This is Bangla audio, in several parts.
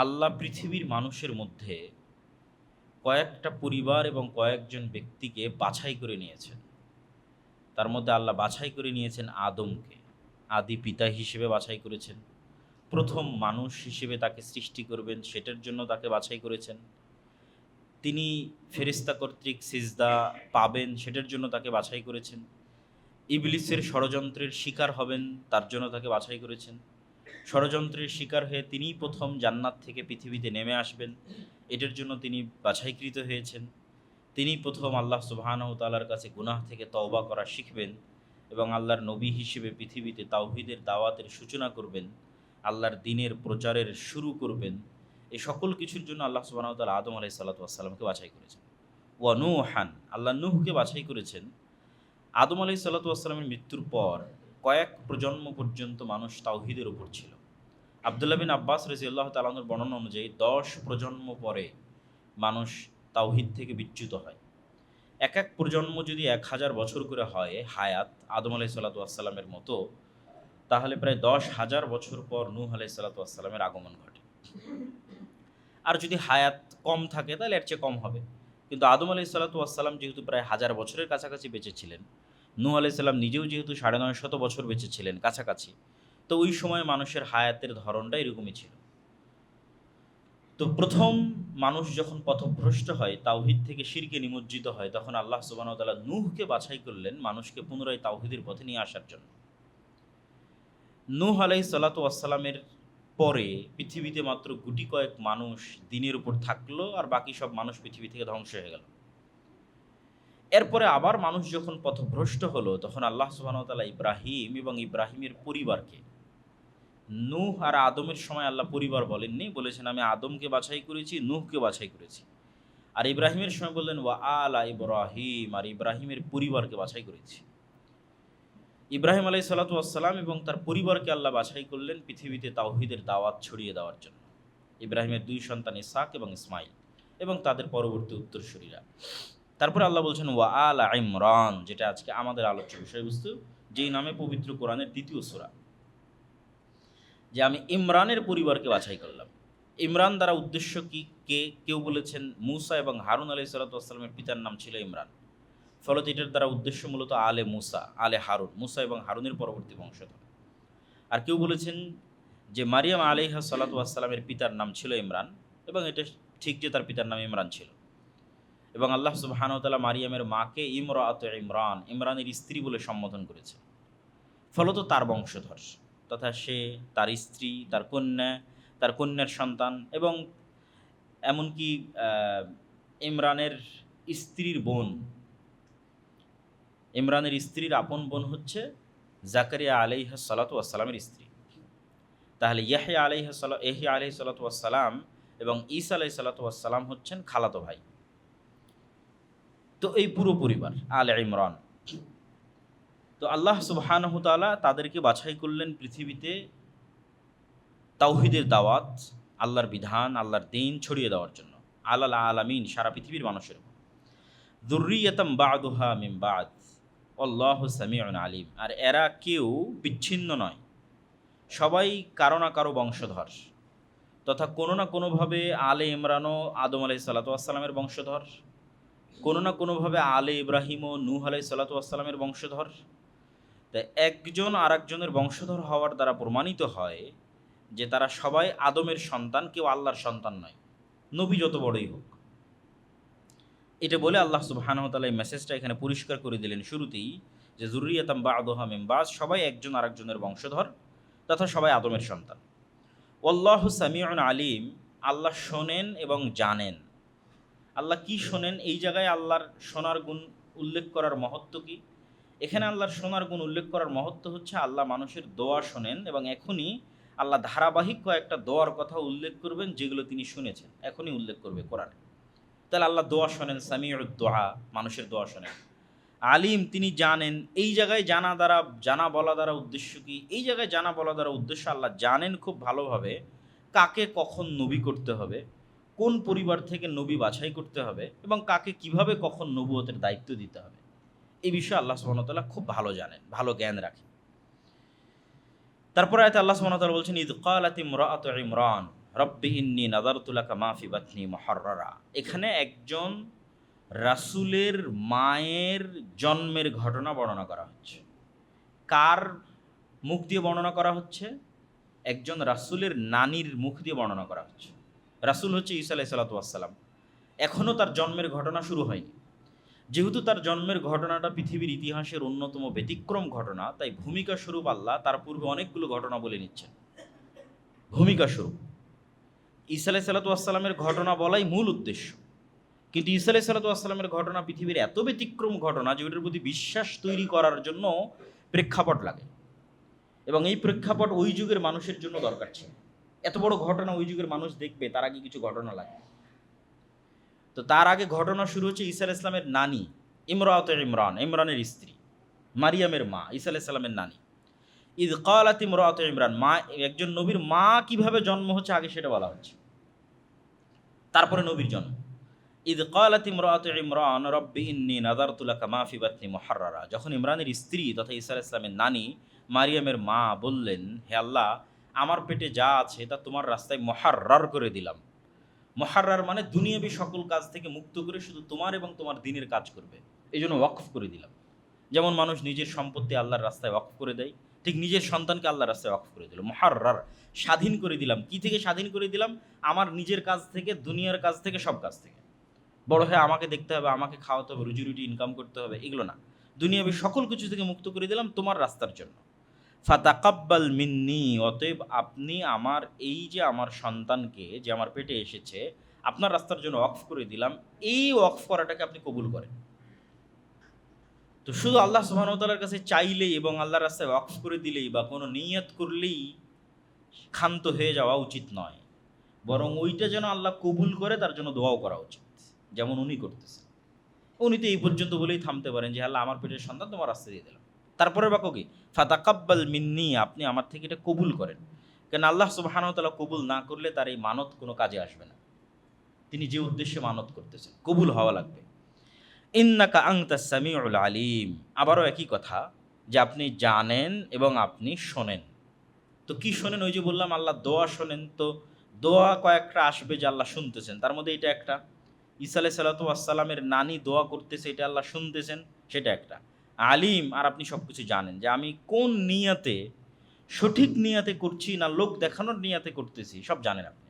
আল্লাহ পৃথিবীর মানুষের মধ্যে কয়েকটা পরিবার এবং কয়েকজন ব্যক্তিকে বাছাই করে নিয়েছেন। তার মধ্যে আল্লাহ বাছাই করে নিয়েছেন আদমকে, আদি পিতা হিসেবে বাছাই করেছেন। প্রথম মানুষ হিসেবে তাকে সৃষ্টি করবেন সেটার জন্য তাকে বাছাই করেছেন। তিনি ফেরেশতা কর্তৃক সিজদা পাবেন সেটার জন্য তাকে বাছাই করেছেন। ইবলিসের ষড়যন্ত্রের শিকার হবেন তার জন্য তাকে বাছাই করেছেন। ষড়যন্ত্রের শিকার হয়ে তিনিই প্রথম জান্নাত থেকে পৃথিবীতে নেমে আসবেন, এটার জন্য তিনি বাছাইকৃত হয়েছেন। তিনি প্রথম আল্লাহ সুবহানাহু তাআলার কাছে গুনাহ থেকে তওবা করা শিখবেন এবং আল্লাহর নবী হিসেবে পৃথিবীতে তাওহীদের দাওয়াতের সূচনা করবেন, আল্লাহর দ্বীনের প্রচারের শুরু করবেন। এই সকল কিছুর জন্য আল্লাহ সুবহানাহু তাআলা আদম আলাইহিস সালাতু ওয়াস সালামকে বাছাই করেছেন। ওয়া নূহান, আল্লাহ নূহকে বাছাই করেছেন। আদম আলাইহিস সালাতু ওয়াস সালামের মৃত্যুর পর কয়েক প্রজন্ম পর্যন্ত মানুষ তাওহীদের উপর ছিল। আব্দুল্লাহ বিন আব্বাস রাদিয়াল্লাহু তাআলা আনহুর বর্ণনা অনুযায়ী ১০ প্রজন্ম পরে মানুষ তাওহীদ থেকে বিচ্যুত হয়। এক এক প্রজন্ম যদি ১,০০০ বছর করে হয় হায়াত আদম আলাইহিস সালাতু ওয়াস সালামের মতো, তাহলে প্রায় ১০,০০০ বছর পর নূহ আলাইহিস সালাতু ওয়াস সালামের আগমন ঘটে। আর যদি হায়াত কম থাকে তাহলে এর চেয়ে কম হবে। কিন্তু আদম আলাইহিস সালাতু ওয়াস সালাম যেহেতু প্রায় ১০০০ বছরের কাছাকাছি বেঁচে ছিলেন, নূহ আলাইহিস সালাম নিজেও যেহেতু ৯৫০ বছর বেঁচে ছিলেন কাছাকাছি, তো ওই সময় মানুষের হায়াতের ধরনটা এরকমই ছিল। তো প্রথম মানুষ যখন পথভ্রষ্ট হয়, তাওহীদ থেকে শিরকে নিমজ্জিত হয়, তখন আল্লাহ সুবহানাহু ওয়া তাআলা নূহকে বাছাই করলেন মানুষকে পুনরায় তাওহীদের পথে নিয়ে আসার জন্য। নূহ আলাইহিস সালাতু ওয়াস সালামের পরে পৃথিবীতে মাত্র গুটি কয়েক মানুষ দ্বীনের উপর থাকলো, আর বাকি সব মানুষ পৃথিবী থেকে ধ্বংস হয়ে গেল। এরপরে আবার মানুষ যখন পথভ্রষ্ট হলো, তখন আল্লাহ সুবহানাহু ওয়া তাআলা ইব্রাহিম এবং ইব্রাহিমের পরিবারকে, নূহ আর আদমের সময় আল্লাহ পরিবার বলেননি, বলেছেন আমি আদমকে বাছাই করেছি, নূহকে বাছাই করেছি। আর ইব্রাহিমের সময় বললেন ওয়া আলা ইব্রাহিম, আর ইব্রাহিমের পরিবারকে বাছাই করেছি। ইব্রাহিম আলাইহিস সালাতু ওয়াস সালাম এবং তার পরিবারকে আল্লাহ বাছাই করলেন পৃথিবীতে তাওহীদের দাওয়াত ছড়িয়ে দেওয়ার জন্য। ইব্রাহিমের ২ সন্তান ইসহাক এবং ইসমাঈল এবং তাদের পরবর্তী উত্তরসূরিরা। তারপরে আল্লাহ বলছেন ওয়া আলা ইমরান, যেটা আজকে আমাদের আলোচ্য বিষয়বস্তু, যেই নামে পবিত্র কোরআনের ২য় সূরা, যে আমি ইমরানের পরিবারকে বাছাই করলাম। ইমরান দ্বারা উদ্দেশ্য কি? কেউ বলেছেন মূসা এবং হারুন আলাইহিস সালাতু ওয়াস সালামের পিতার নাম ছিল ইমরান, ফলত এটার দ্বারা উদ্দেশ্য মূলত আলে মূসা, আলে হারুন, মূসা এবং হারুনের পরবর্তী বংশধর। আর কেউ বলেছেন যে মারিয়াম আলাইহা সালাতু ওয়াস সালামের পিতার নাম ছিল ইমরান, এবং এটা ঠিক যে তার পিতার নাম ইমরান ছিল। এবং আল্লাহ সুবহানাহু ওয়া তাআলা মারিয়ামের মাকে ইমরাআতু ইমরান, ইমরানের স্ত্রী বলে সম্বোধন করেছে, ফলত তার বংশধর, তথা সে, তার স্ত্রী, তার কন্যা, তার কন্যার সন্তান, এবং এমনকি ইমরানের স্ত্রীর বোন, ইমরানের স্ত্রীর আপন বোন হচ্ছে জাকারিয়া আলাইহিস সালাতু ওয়াস সালামের স্ত্রী। তাহলে ইয়াহইয়া আলাইহিস সালাতু ওয়াস সালাম এবং ঈসা আলাইহিস সালাতু ওয়াস সালাম হচ্ছেন খালাতো ভাই। তো এই পুরো পরিবার আলে ইমরান। তো আল্লাহ সুবহানাহু তাআলা তাদেরকে বাছাই করলেন পৃথিবীতে তাওহীদের দাওয়াত, আল্লাহর বিধান, আল্লাহর দ্বীন ছড়িয়ে দেওয়ার জন্য, আলাল আলামিন, সারা পৃথিবীর মানুষের উপর। যুররিয়াতাম বা'দুহা মিন বা'দ আল্লাহু সামিউন আলিম, আর এরা কেউ বিচ্ছিন্ন নয়, সবাই কারো না কারো বংশধর, তথা কোনো না কোনোভাবে আলে ইমরানও আদম আলাইহিস সালাতু ওয়াস সালামের বংশধর, কোনো না কোনোভাবে আলে ইব্রাহিমও নূহ আলাইহিস সালাতু ওয়াস সালামের বংশধর। তাই একজন আরেকজনের বংশধর হওয়ার দ্বারা প্রমাণিত হয় যে তারা সবাই আদমের সন্তান, কেউ আল্লাহর সন্তান নয়, নবী যত বড়ই হোক। এটা বলে আল্লাহ সুবহানাহু ওয়া তাআলা এই মেসেজটা এখানে পরিষ্কার করে দিলেন শুরুতেই, যে যুররিয়াতাম বা'দুহা মিন বা'দ, সবাই একজন আরেকজনের বংশধর, তথা সবাই আদমের সন্তান। আল্লাহু সামিউন আলিম, আল্লাহ শোনেন এবং জানেন। আল্লাহ কি শোনেন? এই জায়গায় আল্লাহর শোনার গুণ উল্লেখ করার মহত্ব কি? এখানে আল্লাহর শোনার গুণ উল্লেখ করার মহত্ব হচ্ছে আল্লাহ মানুষের দোয়া শোনেন, এবং এখনই আল্লাহ ধারাবাহিক কয়েকটা দোয়ার কথা উল্লেখ করবেন যেগুলো তিনি শুনেছেন, এখনই উল্লেখ করবে কোরআনে। তাহলে আল্লাহ দোয়া শোনেন, সামিউদ দোয়া, মানুষের দোয়া শোনেন। আলিম, তিনি জানেন। এই জায়গায় জানা বলা দ্বারা উদ্দেশ্য কি? এই জায়গায় জানা বলা দ্বারা উদ্দেশ্য আল্লাহ জানেন খুব ভালোভাবে কাকে কখন নবী করতে হবে, কোন পরিবার থেকে নবী বাছাই করতে হবে, এবং কাকে কিভাবে কখন নবুয়তের দায়িত্ব দিতে হবে। এই বিষয়ে আল্লাহ সুবহানাহু ওয়া তাআলা খুব ভালো জানেন, ভালো জ্ঞান রাখেন। তারপরে আয়াতে আল্লাহ সুবহানাহু ওয়া তাআলা বলছেন ইয ক্বালাত ইমরাআতু ইমরান, রব্বি ইন্নী নাযারতু লাকা মা ফি বাতনি মুহাররারা। এখানে একজন রাসূলের মায়ের জন্মের ঘটনা বর্ণনা করা হচ্ছে। কার মুখ দিয়ে বর্ণনা করা হচ্ছে? একজন রাসূলের নানির মুখ দিয়ে বর্ণনা করা হচ্ছে। রাসূল হচ্ছে ঈসা আলাইহিস সালাতু ওয়াস সালাম। এখনও তার জন্মের ঘটনা শুরু হয়নি। যেহেতু তার জন্মের ঘটনাটা পৃথিবীর ইতিহাসের অন্যতম ব্যতিক্রম ঘটনা, তাই ভূমিকা স্বরূপ আল্লাহ তার পূর্বে অনেকগুলো ঘটনা বলে নিচ্ছেন। ভূমিকা স্বরূপ ঈসা আলাইহিস সালাতু ওয়াস সালামের ঘটনা বলাই মূল উদ্দেশ্য। কিন্তু ঈসা আলাইহিস সালাতু ওয়াস সালামের ঘটনা পৃথিবীর এত ব্যতিক্রম ঘটনা যে ওটার প্রতি বিশ্বাস তৈরি করার জন্য প্রেক্ষাপট লাগে, এবং এই প্রেক্ষাপট ওই যুগের মানুষের জন্য দরকার ছিল। এত বড় ঘটনা ওই যুগের মানুষ দেখবে, তার আগে কিছু ঘটনা লাগে। তো তার আগে ঘটনা শুরু হচ্ছে ঈসা আলাইহিস সালামের নানি ইমরাতে ইমরান, ইমরানের স্ত্রী, মারিয়ামের মা, ঈসা আলাইহিস সালামের নানি। ইয ক্বালাত ইমরাতে ইমরান, মা, একজন নবীর মা কিভাবে জন্ম হচ্ছে আগে সেটা বলা হচ্ছে, তারপরে নবীর জন্ম। ইয ক্বালাত ইমরাতে ইমরান রব্বি ইন্নী নাযারতু লাকা মা ফি বাতনি মুহাররারা। যখন ইমরানের স্ত্রী তথা ঈসা আলাইহিস সালামের নানি মারিয়ামের মা বললেন, হে আল্লাহ, আমার পেটে যা আছে তা তোমার রাস্তায় মুহাররার করে দিলাম। মুহাররার মানে দুনিয়াবি সকল কাজ থেকে মুক্ত করে শুধু তোমার এবং তোমার দ্বীনের কাজ করবে, এই জন্য ওয়াকফ করে দিলাম। যেমন মানুষ নিজের সম্পত্তি আল্লাহর রাস্তায় ওয়াকফ করে দেয়, ঠিক নিজের সন্তানকে আল্লাহর রাস্তায় ওয়াকফ করে দিল। মুহাররার, স্বাধীন করে দিলাম। কি থেকে স্বাধীন করে দিলাম? আমার নিজের কাজ থেকে, দুনিয়ার কাজ থেকে, সব কাজ থেকে। বড় হয়ে আমাকে দেখতে হবে, আমাকে খাওয়াতে হবে, রুজি রুটি ইনকাম করতে হবে, এগুলো না। দুনিয়াবি সকল কিছু থেকে মুক্ত করে দিলাম তোমার রাস্তার জন্য। ফাতাকাব্বাল মিন্নি, অতএব আপনি আমার এই যে আমার সন্তানকে যে আমার পেটে এসেছে আপনার রাস্তার জন্য ওয়াকফ করে দিলাম, এই ওয়াকফ করাটাকে আপনি কবুল করেন। তো শুধু আল্লাহ সুবহানাহু ওয়া তাআলার কাছে চাইলেই এবং আল্লাহর রাস্তায় ওয়াকফ করে দিলেই বা কোনো নিয়ত করলেই ক্ষান্ত হয়ে যাওয়া উচিত নয়, বরং ওইটা যেন আল্লাহ কবুল করে তার জন্য দোয়াও করা উচিত, যেমন উনি করতেছেন। উনি তো এই পর্যন্ত বলেই থামতে পারেন যে আল্লাহ, আমার পেটের সন্তান তোমার রাস্তা দিয়ে দিলাম। তারপরে বাক্য কি? ফাতাকাব্বাল মিন্নি, আপনি আমার থেকে এটা কবুল করেন। কেন আল্লাহ সুবহানাহু ওয়া তাআলা কবুল না করলে তার এই মানত কোনো কাজে আসবে না। তিনি যে উদ্দেশ্যে মানত করতেছেন কবুল হওয়া লাগবে। ইন্নাকা আনতাস সামিউল আলিম, আবারও একই কথা যে আপনি জানেন এবং আপনি শোনেন। তো কি শোনেন? ওই যে বললাম আল্লাহ দোয়া শোনেন। তো দোয়া কয়েকটা আসবে যে আল্লাহ শুনতেছেন, তার মধ্যে এটা একটা। ঈসা আলাইহিস সালাতু ওয়াস সালামের নানি দোয়া করতেছে, এটা আল্লাহ শুনতেছেন, সেটা একটা। আলিম, আর আপনি সব কিছু জানেন যে আমি কোন নিয়াতে, সঠিক নিয়াতে করছি না লোক দেখানোর নিয়াতে করতেছি, সব জানেন আপনি।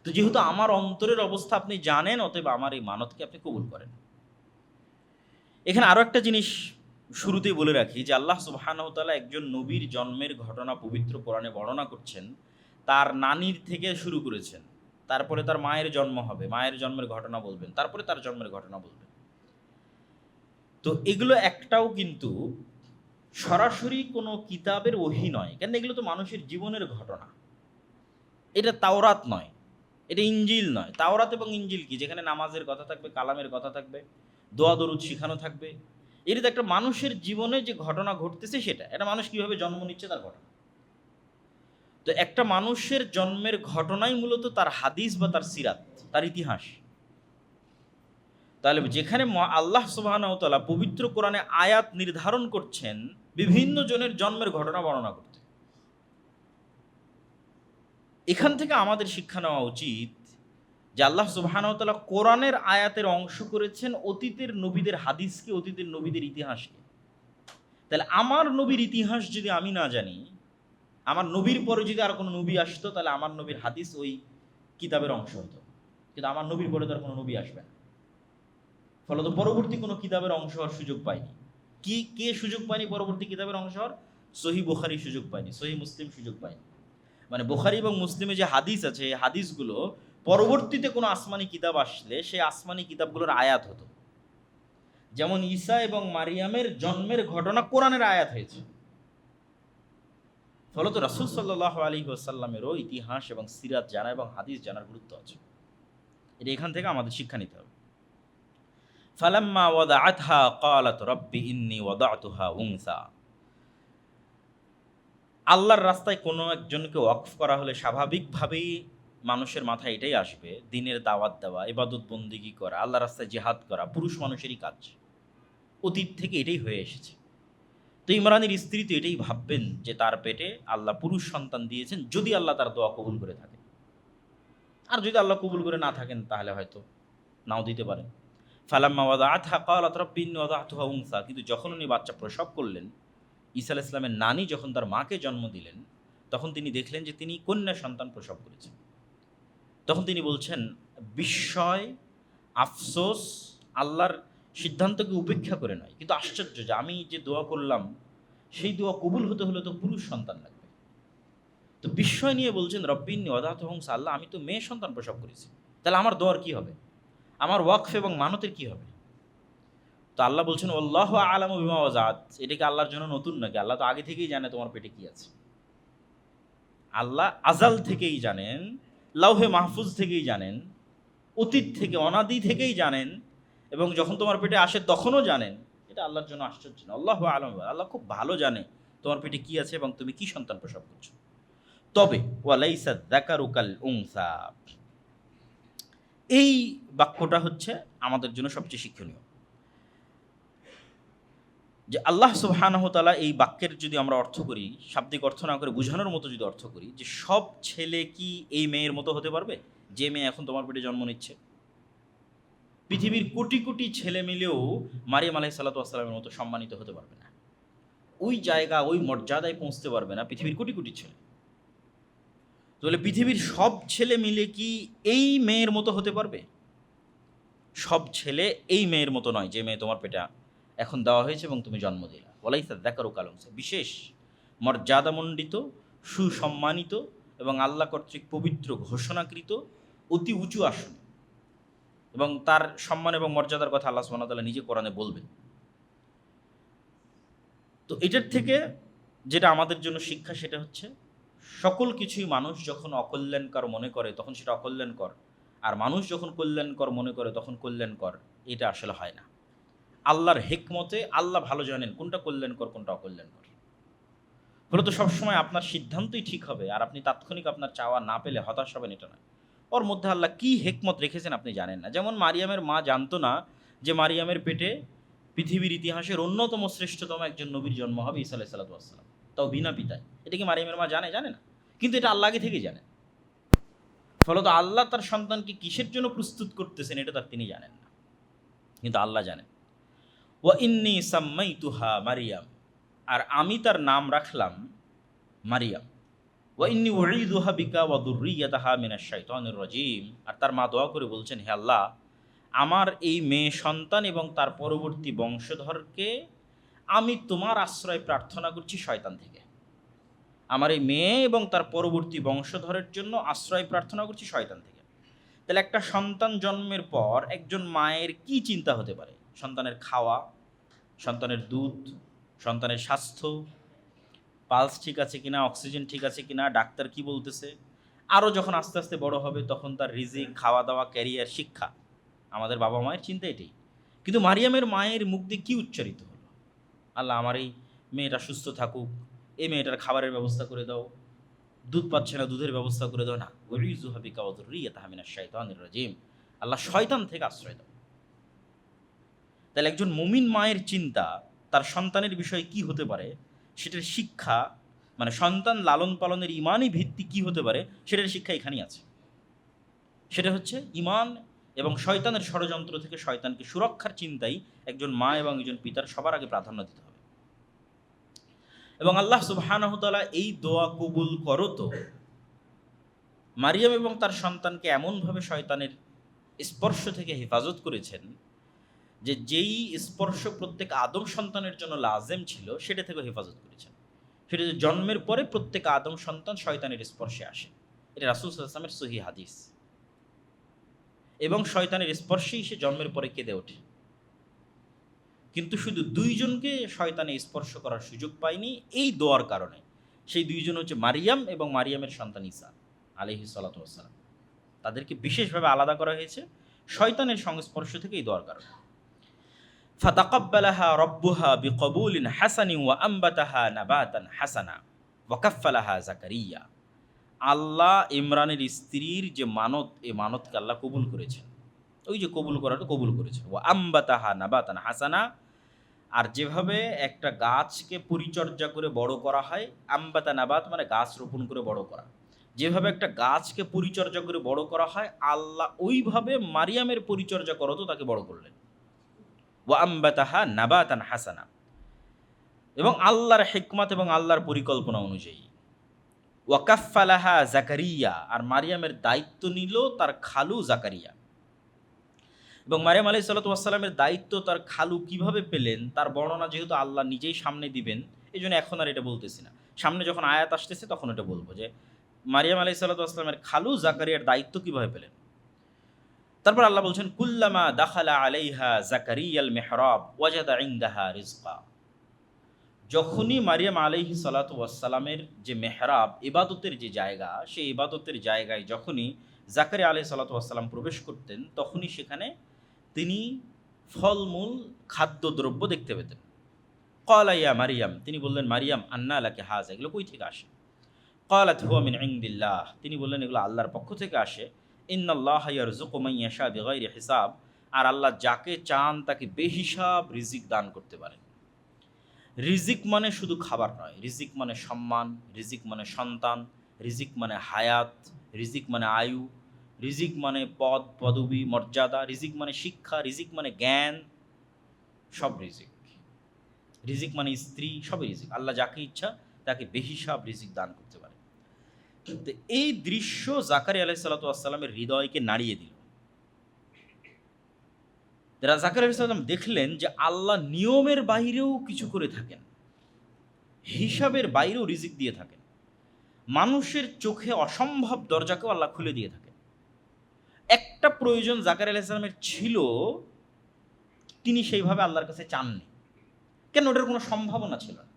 তো যেহেতু আমার অন্তরের অবস্থা আপনি জানেন, অতএব আমার এই মানতকে আপনি কবুল করেন। এখানে আরও একটা জিনিস শুরুতেই বলে রাখি যে আল্লাহ সুবহানাহু ওয়া তাআলা একজন নবীর জন্মের ঘটনা পবিত্র কোরআনে বর্ণনা করছেন। তার নানির থেকে শুরু করেছেন, তারপরে তার মায়ের জন্ম হবে, মায়ের জন্মের ঘটনা বলবেন, তারপরে তার জন্মের ঘটনা বলবেন। তো এগুলো একটাও কিন্তু সরাসরি কোনো কিতাবের ওহী নয়, কেন এগুলো তো মানুষের জীবনের ঘটনা। এটা তাওরাত নয়, এটা ইনজিল নয়। তাওরাত এবং ইনজিল কি? যেখানে নামাজের কথা থাকবে, কালামের কথা থাকবে, দোয়া দরুদ শিখানো থাকবে। এটা তো একটা মানুষের জীবনে যে ঘটনা ঘটতেছে সেটা, এটা মানুষ কীভাবে জন্ম নিচ্ছে তার ঘটনা। তো একটা মানুষের জন্মের ঘটনাই মূলত তার হাদিস বা তার সিরাত, তার ইতিহাস। তাহলে যেখানে আল্লাহ সুবহানাহু ওয়া তাআলা পবিত্র কোরআনে আয়াত নির্ধারণ করছেন বিভিন্ন জনের জন্মের ঘটনা বর্ণনা করতে, এখান থেকে আমাদের শিক্ষা নেওয়া উচিত যে আল্লাহ সুবহানাহু ওয়া তাআলা কোরআনের আয়াতের অংশ করেছেন অতীতের নবীদের হাদিসকে, অতীতের নবীদের ইতিহাসকে। তাহলে আমার নবীর ইতিহাস যদি আমি না জানি, আমার নবীর পরে যদি আর কোনো নবী আসতো, তাহলে আমার নবীর হাদিস ওই কিতাবের অংশ হতো। কিন্তু আমার নবীর পরে তো আর কোনো নবী আসবে না, ফলত পরবর্তী কোনো কিতাবের অংশ হওয়ার সুযোগ পায়নি। কে সুযোগ পায়নি পরবর্তী কিতাবের অংশ হওয়ার? সহিহ বুখারী সুযোগ পায়নি, সহিহ মুসলিম সুযোগ পায়নি। মানে বুখারী এবং মুসলিমে যে হাদিস আছে, এই হাদিসগুলো পরবর্তীতে কোনো আসমানি কিতাব আসলে সেই আসমানি কিতাবগুলোর আয়াত হতো। যেমন ঈসা এবং মারিয়ামের জন্মের ঘটনা কোরআনের আয়াত হয়েছে। ফলত রাসূল সাল্লাল্লাহু আলাইহি ওয়াসাল্লামেরও ইতিহাস এবং সিরাত জানা এবং হাদিস জানার গুরুত্ব আছে। এটা এখান থেকে আমাদের শিক্ষা নিতে হবে। ফালাম্মা ওয়াদাআতহা ক্বালাত রাব্বি ইন্নী ওয়াদাতুহা উনসা। আল্লাহর রাস্তায় কোনো একজনকে ওয়াকফ করা হলে স্বাভাবিকভাবেই মানুষের মাথায় এটাই আসবে, দ্বীনের দাওয়াত দেওয়া, ইবাদত বন্দেগী করা, আল্লাহর রাস্তায় জিহাদ করা পুরুষ মানুষেরই কাজ। অতীত থেকে এটাই হয়ে এসেছে। তো ইমরানের স্ত্রী তো এটাই ভাববেন যে তার পেটে আল্লাহ পুরুষ সন্তান দিয়েছেন, যদি আল্লাহ তার দোয়া কবুল করে থাকে। আর যদি আল্লাহ কবুল করে না থাকেন তাহলে হয়তো নাও দিতে পারেন। ফালাম্মা ওয়াদাআতহা ক্বালাত রাব্বি ইন্নী ওয়াদাতুহা উনসা, কিন্তু যখন উনি বাচ্চা প্রসব করলেন, ঈসা আলাইহিস সালামের নানী যখন তার মাকে জন্ম দিলেন, তখন তিনি দেখলেন যে তিনি কন্যা সন্তান প্রসব করেছেন। তখন তিনি বলছেন, বিস্ময়, আফসোস, আল্লাহর সিদ্ধান্তকে উপেক্ষা করে নয়, কিন্তু আশ্চর্য যে আমি যে দোয়া করলাম সেই দোয়া কবুল হতে হলে তো পুরুষ সন্তান লাগবে। তো বিস্ময় নিয়ে বলছেন, রব্বি ইন্নী ওয়াদাতুহা উনসা, আল্লাহ আমি তো মেয়ে সন্তান প্রসব করেছি, তাহলে আমার দোয়ার কি হবে, আমার ওয়াকফ এবং মানতের কি হবে? তো আল্লাহ বলছেন, আল্লাহু আ'লামু বিমা ওয়াজাত, এটা কি আল্লাহর জন্য নতুন নাকি? আল্লাহ তো আগে থেকেই জানে তোমার পেটে কি আছে। আল্লাহ আজাল থেকেই জানেন, লাউহে মাহফুজ থেকেই জানেন, অতীত থেকে অনাদি থেকেই জানেন, এবং যখন তোমার পেটে আসে তখনও জানেন। এটা আল্লাহর জন্য আশ্চর্য না। আল্লাহু আ'লামু, আল্লাহ খুব ভালো জানে তোমার পেটে কি আছে এবং তুমি কি সন্তান প্রসব করছো। তবে ওয়ালাইসা যাকারু কাল উনসা, এই বাক্যটা হচ্ছে আমাদের জন্য সবচেয়ে শিক্ষণীয়, যে আল্লাহ সুবহানাহু ওয়া তাআলা এই বাক্যের যদি আমরা অর্থ করি, শাব্দিক অর্থ না করে বোঝানোর মতো যদি অর্থ করি, যে সব ছেলে কি এই মেয়ের মতো হতে পারবে যে মেয়ে এখন তোমার পেটে জন্ম নিচ্ছে? পৃথিবীর কোটি কোটি ছেলে মিলেও মারিয়াম আলাইহিস সালাতু ওয়াস সালামের মতো সম্মানিত হতে পারবে না, ওই জায়গা ওই মর্যাদায় পৌঁছতে পারবে না পৃথিবীর কোটি কোটি ছেলে। তাহলে পৃথিবীর সব ছেলে মিলে কি এই মেয়ের মতো হতে পারবে? সব ছেলে এই মেয়ের মতো নয় যে মেয়ে তোমার পেটে এখন দেওয়া হয়েছে এবং তুমি জন্ম দিলা। ওয়ালাইসা যাকারু কাল উনসা, বিশেষ মর্যাদামণ্ডিত, সুসম্মানিত এবং আল্লাহ কর্তৃক পবিত্র ঘোষণাকৃত অতি উঁচু আসন, এবং তার সম্মান এবং মর্যাদার কথা আল্লাহ সুবহানাহু ওয়া তাআলা নিজে কোরআনে বলবেন। তো এটার থেকে যেটা আমাদের জন্য শিক্ষা, সেটা হচ্ছে সকল কিছুই মানুষ যখন অকল্যাণকর মনে করে তখন সেটা অকল্যাণকর, আর মানুষ যখন কল্যাণকর মনে করে তখন কল্যাণকর। এটা আসলে হয় না। আল্লাহর হিকমতে আল্লাহ ভালো জানেন কোনটা কল্যাণকর কোনটা অকল্যাণকর। ফলে তো সবসময় আপনার সিদ্ধান্তই ঠিক হবে, আর আপনি তাৎক্ষণিক আপনার চাওয়া না পেলে হতাশ হবেন, এটা নয়। ওর মধ্যে আল্লাহ কী হিকমত রেখেছেন আপনি জানেন না। যেমন মারিয়ামের মা জানতো না যে মারিয়ামের পেটে পৃথিবীর ইতিহাসের অন্যতম শ্রেষ্ঠতম একজন নবীর জন্ম হবে, ঈসা আলাইহিস সালাতু ওয়াস সালাম, তাও বিনা পিতায়। এটা কি মারিয়ামের মা জানে? জানে না। কিন্তু এটা আল্লাহ আগে থেকেই জানেন। ফলত আল্লাহ তার সন্তানকে কিসের জন্য প্রস্তুত করতেছেন এটা তার তিনি জানেন না, কিন্তু আল্লাহ জানেন। ওয়া ইন্নী সাম্মাইতুহা মারিয়াম, আর আমি তার নাম রাখলাম মারিয়াম। ওয়া ইন্নী উঈযুহা বিকা ওয়া যুররিয়াতাহা মিনাশ শাইতানির রাজীম, আর তার মা দোয়া করে বলছেন, হে আল্লাহ, আমার এই মেয়ে সন্তান এবং তার পরবর্তী বংশধরকে আমি তোমার আশ্রয় প্রার্থনা করছি শয়তান থেকে। আমার এই মেয়ে এবং তার পরবর্তী বংশধরের জন্য আশ্রয় প্রার্থনা করছি শয়তান থেকে। তাহলে একটা সন্তান জন্মের পর একজন মায়ের কি চিন্তা হতে পারে? সন্তানের খাওয়া, সন্তানের দুধ, সন্তানের স্বাস্থ্য, পালস ঠিক আছে কিনা, অক্সিজেন ঠিক আছে কিনা, ডাক্তার কি বলতেছে। আরও যখন আস্তে আস্তে বড় হবে তখন তার রিজিক, খাওয়া দাওয়া, ক্যারিয়ার, শিক্ষা। আমাদের বাবা মায়ের চিন্তা এটাই। কিন্তু মারিয়ামের মায়ের মুখ দিয়ে কী উচ্চারিত হলো? আল্লাহ, আমার এই মেয়েটা সুস্থ থাকুক, এই মেয়েটার খাবারের ব্যবস্থা করে দাও, দুধ পাচ্ছে না দুধের ব্যবস্থা করে দাও। না, ওয়াইযুহা বিকা ওয়া যুররিয়াতাহা মিনাশ শাইতানির রাজীম, আল্লাহ শয়তান থেকে আশ্রয় দাও। তাহলে একজন মুমিন মায়ের চিন্তা তার সন্তানের বিষয়ে কি হতে পারে, সেটার শিক্ষা, মানে সন্তান লালন পালনের ইমানই ভিত্তি কি হতে পারে সেটার শিক্ষা এখানেই আছে। সেটা হচ্ছে ইমান এবং শয়তানের ষড়যন্ত্র থেকে শয়তানকে সুরক্ষার চিন্তাই একজন মা এবং একজন পিতার সবার আগে প্রাধান্য দিতে হবে। এবং আল্লাহ সুবহানাহু ওয়া তাআলা এই দোয়া কবুল করো তো মারিয়াম এবং তার সন্তানকে এমনভাবে শয়তানের স্পর্শ থেকে হেফাজত করেছেন যে যেই স্পর্শ প্রত্যেক আদম সন্তানের জন্য লাজেম ছিল সেটা থেকে হেফাজত করেছেন। সেটা যে জন্মের পরে প্রত্যেক আদম সন্তান শয়তানের স্পর্শে আসে, এটা রাসূল সাল্লাল্লাহু আলাইহি ওয়াসাল্লামের সহিহ হাদিস। এবং শয়তানের স্পর্শেই সে জন্মের পরে কেঁদে ওঠে। কিন্তু শুধু দুইজনকে শয়তানে স্পর্শ করার সুযোগ পায়নি এই দোয়ার কারণে। সেই দুইজন হচ্ছে মারিয়াম এবং মারিয়ামের সন্তান ঈসা আলাইহিস সালাতু ওয়াস সালাম। তাদেরকে বিশেষভাবে আলাদা করা হয়েছে শয়তানের সংস্পর্শ থেকে এই দোয়ার কারণে। ফাতাকাব্বালাহা রাব্বুহা বিকবুলিন হাসানিন ওয়া আনবাতাহা নাবাতান হাসানা ওয়া কাফফালাহা যাকারিয়া। আল্লাহ ইমরানের স্ত্রীর যে মানত, এই মানতকে আল্লাহ কবুল করেছেন। ওই যে কবুল করাটা কবুল করেছেন। ওয়া আনবাতাহা নাবাতান হাসানা, আর যেভাবে একটা গাছকে পরিচর্যা করে বড় করা হয়, আনবাতা নাবাত মানে গাছ রোপণ করে বড় করা, যেভাবে একটা গাছকে পরিচর্যা করে বড় করা হয়, আল্লাহ ওইভাবে মারিয়ামের পরিচর্যা করতো তাকে বড় করলেন। ওয়া আম্বাতাহা নাবাতান হাসানা, এবং আল্লাহর হিকমত এবং আল্লাহর পরিকল্পনা অনুযায়ী। ওয়া কাফফালাহা জাকারিয়া, আর মারিয়ামের দায়িত্ব নিল তার খালু জাকারিয়া। এবং মারিয়াম আলাইহিস সালাতু ওয়াস সালামের দায়িত্ব তার খালু কিভাবে পেলেন তার বর্ণনা যেহেতু আল্লাহ নিজেই সামনে দিবেন, এই জন্য এখন আর এটা বলতেছি না। সামনে যখন আয়াত আসতেছে তখন এটা বলবো যে মারিয়াম আলাইহিস সালাতু ওয়াস সালামের খালু জাকারিয়ার দায়িত্ব কিভাবে পেলেন। তারপর আল্লাহ বলছেন, কুল্লামা দাখালা আলাইহা জাকারিয়াল মিহরাব ওয়াজাদা ইনদাহা রিজকা। যখনই মারিয়াম আলাইহি সালাতু ওয়াস সালামের যে মেহরাব, ইবাদতের যে জায়গা, সেই ইবাদতের জায়গায় যখনই জাকারিয়া আলাইহিস সালাতু ওয়াস সালাম প্রবেশ করতেন, তখনই সেখানে তিনি ফলমূল খাদ্যদ্রব্য দেখতে পেতেন। ক্বালা ইয়া মারিয়াম, তিনি বললেন, মারিয়াম, আন্না লাকি হাযা, এগুলো কই থেকে আসে? ক্বালাত হুয়া মিন ইনদিল্লাহ, তিনি বললেন এগুলো আল্লাহর পক্ষ থেকে আসে। ইন্নাল্লাহা ইয়ারযুকু মান ইয়াশা বিগাইরি হিসাব, আর আল্লাহ যাকে চান তাকে বেহিসাব রিজিক দান করতে পারেন। রিজিক মানে শুধু খাবার নয়, রিজিক মানে সম্মান, রিজিক মানে সন্তান, রিজিক মানে হায়াত, রিজিক মানে আয়ু, রিজিক মানে পদ পদবি মর্যাদা, রিজিক মানে শিক্ষা, রিজিক মানে জ্ঞান, সব রিজিক। রিজিক মানে স্ত্রী, সবই রিজিক। আল্লাহ যাকে ইচ্ছা তাকে বেহিসাব রিজিক দান করতে পারে। তো এই দৃশ্য জাকারিয়া আলাইহিস সালাতু ওয়াস সালামের হৃদয়কে নাড়িয়ে দিল। জাকারিয়া আলাইহিস সালাম দেখলেন যে আল্লাহ নিয়মের বাইরেও কিছু করে থাকেন, হিসাবের বাইরেও রিজিক দিয়ে থাকেন। মানুষের চোখে অসম্ভব দরজাকেও আল্লাহ খুলে দিয়ে থাকেন। একটা প্রয়োজন জাকারিয়া আলাইহিস সালামের ছিল, তিনি সেইভাবে আল্লাহর কাছে চাননি, কেন? ওটার কোনো সম্ভাবনা ছিল না।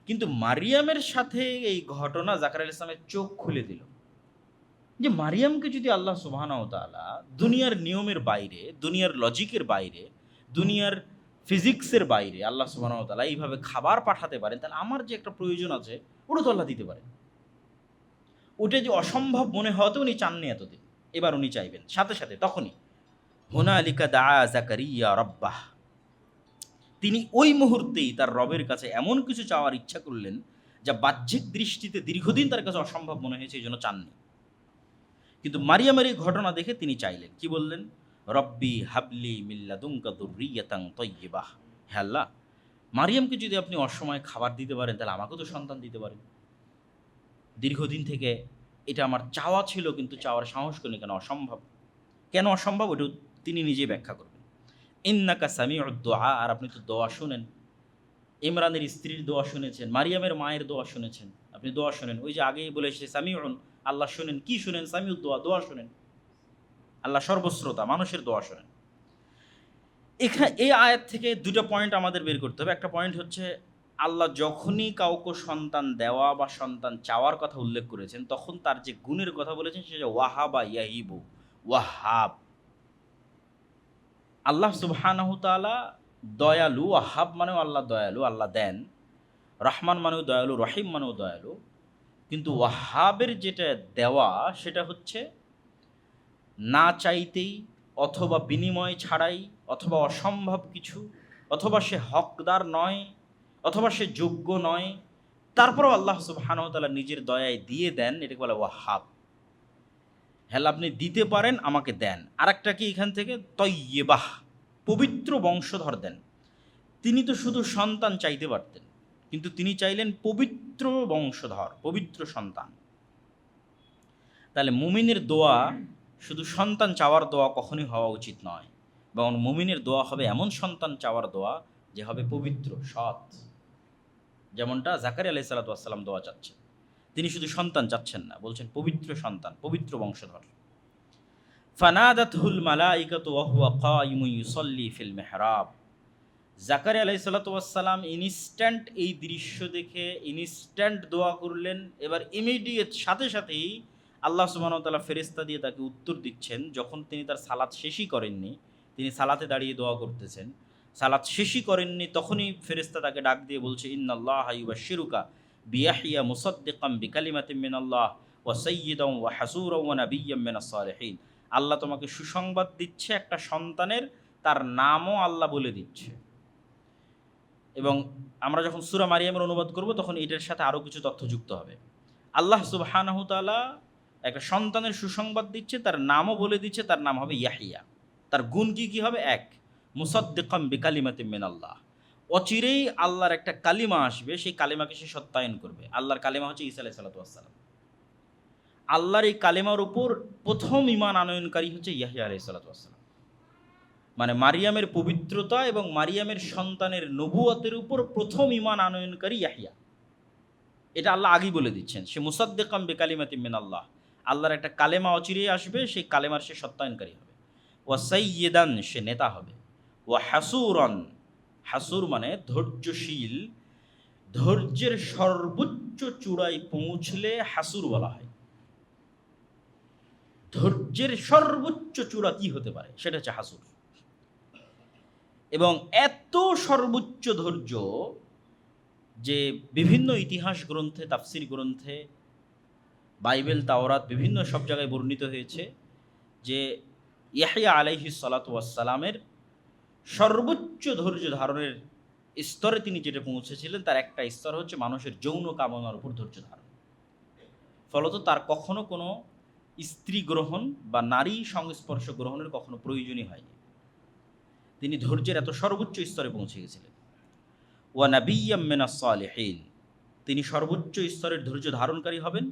কিন্তু মারিয়ামের সাথে এই ঘটনা জাকারিয়া আলাইহিস সালামের চোখ খুলে দিল যে মারিয়ামকে যদি আল্লাহ সুবহানাহু ওয়া তাআলা দুনিয়ার নিয়মের বাইরে, দুনিয়ার লজিকের বাইরে, দুনিয়ার ফিজিক্সের বাইরে আল্লাহ সুবহানাহু ওয়া তাআলা এইভাবে খাবার পাঠাতে পারেন, তাহলে আমার যে একটা প্রয়োজন আছে ওটা তো আল্লাহ দিতে পারেন। ওটা যে অসম্ভব মনে হতে উনি চাননি এতদিন, এবার উনি চাইবেন। সাথে সাথে তখনই হুনালিকা দাআ জাকারিয়া রাব্বাহ, তিনি ওই মুহূর্তেই তার রবের কাছে এমন কিছু চাওয়ার ইচ্ছা করলেন যা বাহ্যিক দৃষ্টিতে দীর্ঘদিন তার কাছে অসম্ভব মনে হয়েছে, এই জন্য চাননি। কিন্তু মারিয়ামের এই ঘটনা দেখে তিনি চাইলেন। কি বললেন? রব্বি হাবলি মিল্লাদুনকা যুররিয়াতান তাইয়্যিবাহ, হে আল্লাহ, মারিয়ামকে যদি আপনি অসময়ে খাবার দিতে পারেন তাহলে আমাকেও তো সন্তান দিতে পারেন। দীর্ঘদিন থেকে এটা আমার চাওয়া ছিল, কিন্তু চাওয়ার সাহস করিনি। কেন অসম্ভব? কেন অসম্ভব? ওটা তিনি নিজেই ব্যাখ্যা করবেন। ইন্নাকা সামিউদ দুআ, আর আপনি তো দোয়া শুনেন। ইমরানের স্ত্রীর দোয়া শুনেছেন, মারিয়ামের মায়ের দোয়া শুনেছেন, আপনি দোয়া শুনেন। ওই যে আগেই বলে এসেছে সামিউন, আল্লাহ শুনেন। কি শুনেন? সামিউদ দোয়া, দোয়া শুনেন। আল্লাহ সর্বশ্রোতা, মানুষের দোয়া শোনেন। এখানে এই আয়াত থেকে দুটো পয়েন্ট আমাদের বের করতে হবে। একটা পয়েন্ট হচ্ছে, আল্লাহ যখনই কাউকে সন্তান দেওয়া বা সন্তান চাওয়ার কথা উল্লেখ করেছেন, তখন তার যে গুণের কথা বলেছেন সেটা ওয়াহাবা ইয়াহিবু, ওয়াহাব। আল্লাহ সুবহানাহু তাআলা দয়ালু, ওয়াহাব মানেও আল্লাহ দয়ালু, আল্লাহ দেন। রহমান মানেও দয়ালু, রহিম মানেও দয়ালু। কিন্তু ওয়াহাবের যেটা দেওয়া, সেটা হচ্ছে না চাইতেই, অথবা বিনিময় ছাড়াই, অথবা অসম্ভব কিছু, অথবা সে হকদার নয়, অথবা সে যোগ্য নয়, তারপরেও আল্লাহ সুবহানাহু ওয়া তাআলা নিজের দয়ায় দিয়ে দেন। এটাকে বলে ওয়াহাব। হ্যাঁ, আপনি দিতে পারেন, আমাকে দেন। আরেকটা কি এখান থেকে? তয়্যিবাহ, পবিত্র বংশধর দেন। তিনি তো শুধু সন্তান চাইতে পারতেন, কিন্তু তিনি চাইলেন পবিত্র বংশধর, পবিত্র সন্তান। তাহলে মুমিনের দোয়া শুধু সন্তান চাওয়ার দোয়া কখনোই হওয়া উচিত নয়, বরং মুমিনের দোয়া হবে এমন সন্তান চাওয়ার দোয়া যে হবে পবিত্র, সৎ। যেমনটা জাকারিয়া আলাইহিস সালাতু ওয়াস সালাম দোয়া চাচ্ছেন। তিনি শুধু সন্তান চাচ্ছেন না, বলছেন পবিত্র সন্তান, পবিত্র বংশধর। ফানাদাতহুল মালাইকাতু ওয়া হুয়া কায়িমুন ইউসাল্লি ফিল মিহরাব। জাকারিয়া আলাইহিস সালাতু ওয়াস সালাম ইনস্ট্যান্ট এই দৃশ্য দেখে ইনস্ট্যান্ট দোয়া করলেন। এবার ইমিডিয়েট সাথে সাথেই আল্লাহ সুবহানাহু ওয়া তাআলা ফেরেশতা দিয়ে তাকে উত্তর দিচ্ছেন। যখন তিনি তার সালাত শেষই করেননি, তিনি সালাতে দাঁড়িয়ে দোয়া করতেছেন, সালাত শেষই করেননি, তখনই ফেরেশতা তাকে ডাক দিয়ে বলছে, ইন্নাল্লাহা ইউবাশশিরুকা বিয়াহইয়া মুসাদ্দিকাম বিকালিমাতিন মিনাল্লাহ ওয়া সাইয়্যিদান ওয়া হাসূরান ওয়া নাবিয়্যাম মিনাস সালিহিন। আল্লাহ তোমাকে সুসংবাদ দিচ্ছে একটা সন্তানের, তার নামও আল্লাহ বলে দিচ্ছে। এবং আমরা যখন সূরা মারিয়ামের অনুবাদ করব তখন এটার সাথে আরও কিছু তথ্য যুক্ত হবে। আল্লাহ সুবহানাহু তাআলা একটা সন্তানের সুসংবাদ দিচ্ছে, তার নামও বলে দিচ্ছে, তার নাম হবে ইয়াহিয়া। তার গুণ কি কি হবে? এক, মুসাদ্দিকাম বিকালিমাতিন মিনাল্লাহ, অচিরেই আল্লাহর একটা কালিমা আসবে, সেই কালিমাকে সে সত্যায়ন করবে। আল্লাহর কালিমা হচ্ছে ঈসা আলাইহিস সালাতু ওয়াস সালাম। আল্লাহর এই কালিমার উপর প্রথম ঈমান আনয়নকারী হচ্ছে ইয়াহইয়া আলাইহিস সালাতু ওয়াস সালাম। মানে মারিয়ামের পবিত্রতা এবং মারিয়ামের সন্তানের নবুয়তের উপর প্রথম ঈমান আনয়নকারী ইয়াহইয়া। এটা আল্লাহ আগেই বলে দিচ্ছেন, সে মুসাদ্দিকাম বিকালিমাতিন মিনাল্লাহ, আল্লাহর একটা কালেমা অচিরেই আসবে, সেই কালেমার সে সত্যায়নকারী হবে। ওয়া সাইয়্যিদান, সে নেতা হবে। ওয়া হাসুরন, হাসুর মানে ধৈর্যশীল, ধৈর্যের সর্বোচ্চ চূড়ায় পৌঁছলে হাসুর বলা হয়। ধৈর্যের সর্বোচ্চ চূড়া কি হতে পারে, সেটা হচ্ছে হাসুর। এবং এত সর্বোচ্চ ধৈর্য যে বিভিন্ন ইতিহাস গ্রন্থে, তাফসির গ্রন্থে, বাইবেল, তাওরাত, বিভিন্ন সব জায়গায় বর্ণিত হয়েছে যে ইয়াহইয়া আলাইহিস সালাতু ওয়াস সালামের সর্বোচ্চ ধৈর্য ধারণের স্তরে তিনি যেটা পৌঁছেছিলেন, তার একটা স্তর হচ্ছে মানুষের যৌন কামনার উপর ধৈর্য ধারণ। ফলত তার কখনো কোনো স্ত্রী গ্রহণ বা নারী সংস্পর্শ গ্রহণের কখনো প্রয়োজনই হয়নি। তিনি ধৈর্যের এত সর্বোচ্চ স্তরে পৌঁছে গেছিলেন। ওয়া নাবিয়্যাম মিনাস সালিহিন, তিনি সর্বোচ্চ স্তরের ধৈর্য ধারণকারী হবেন,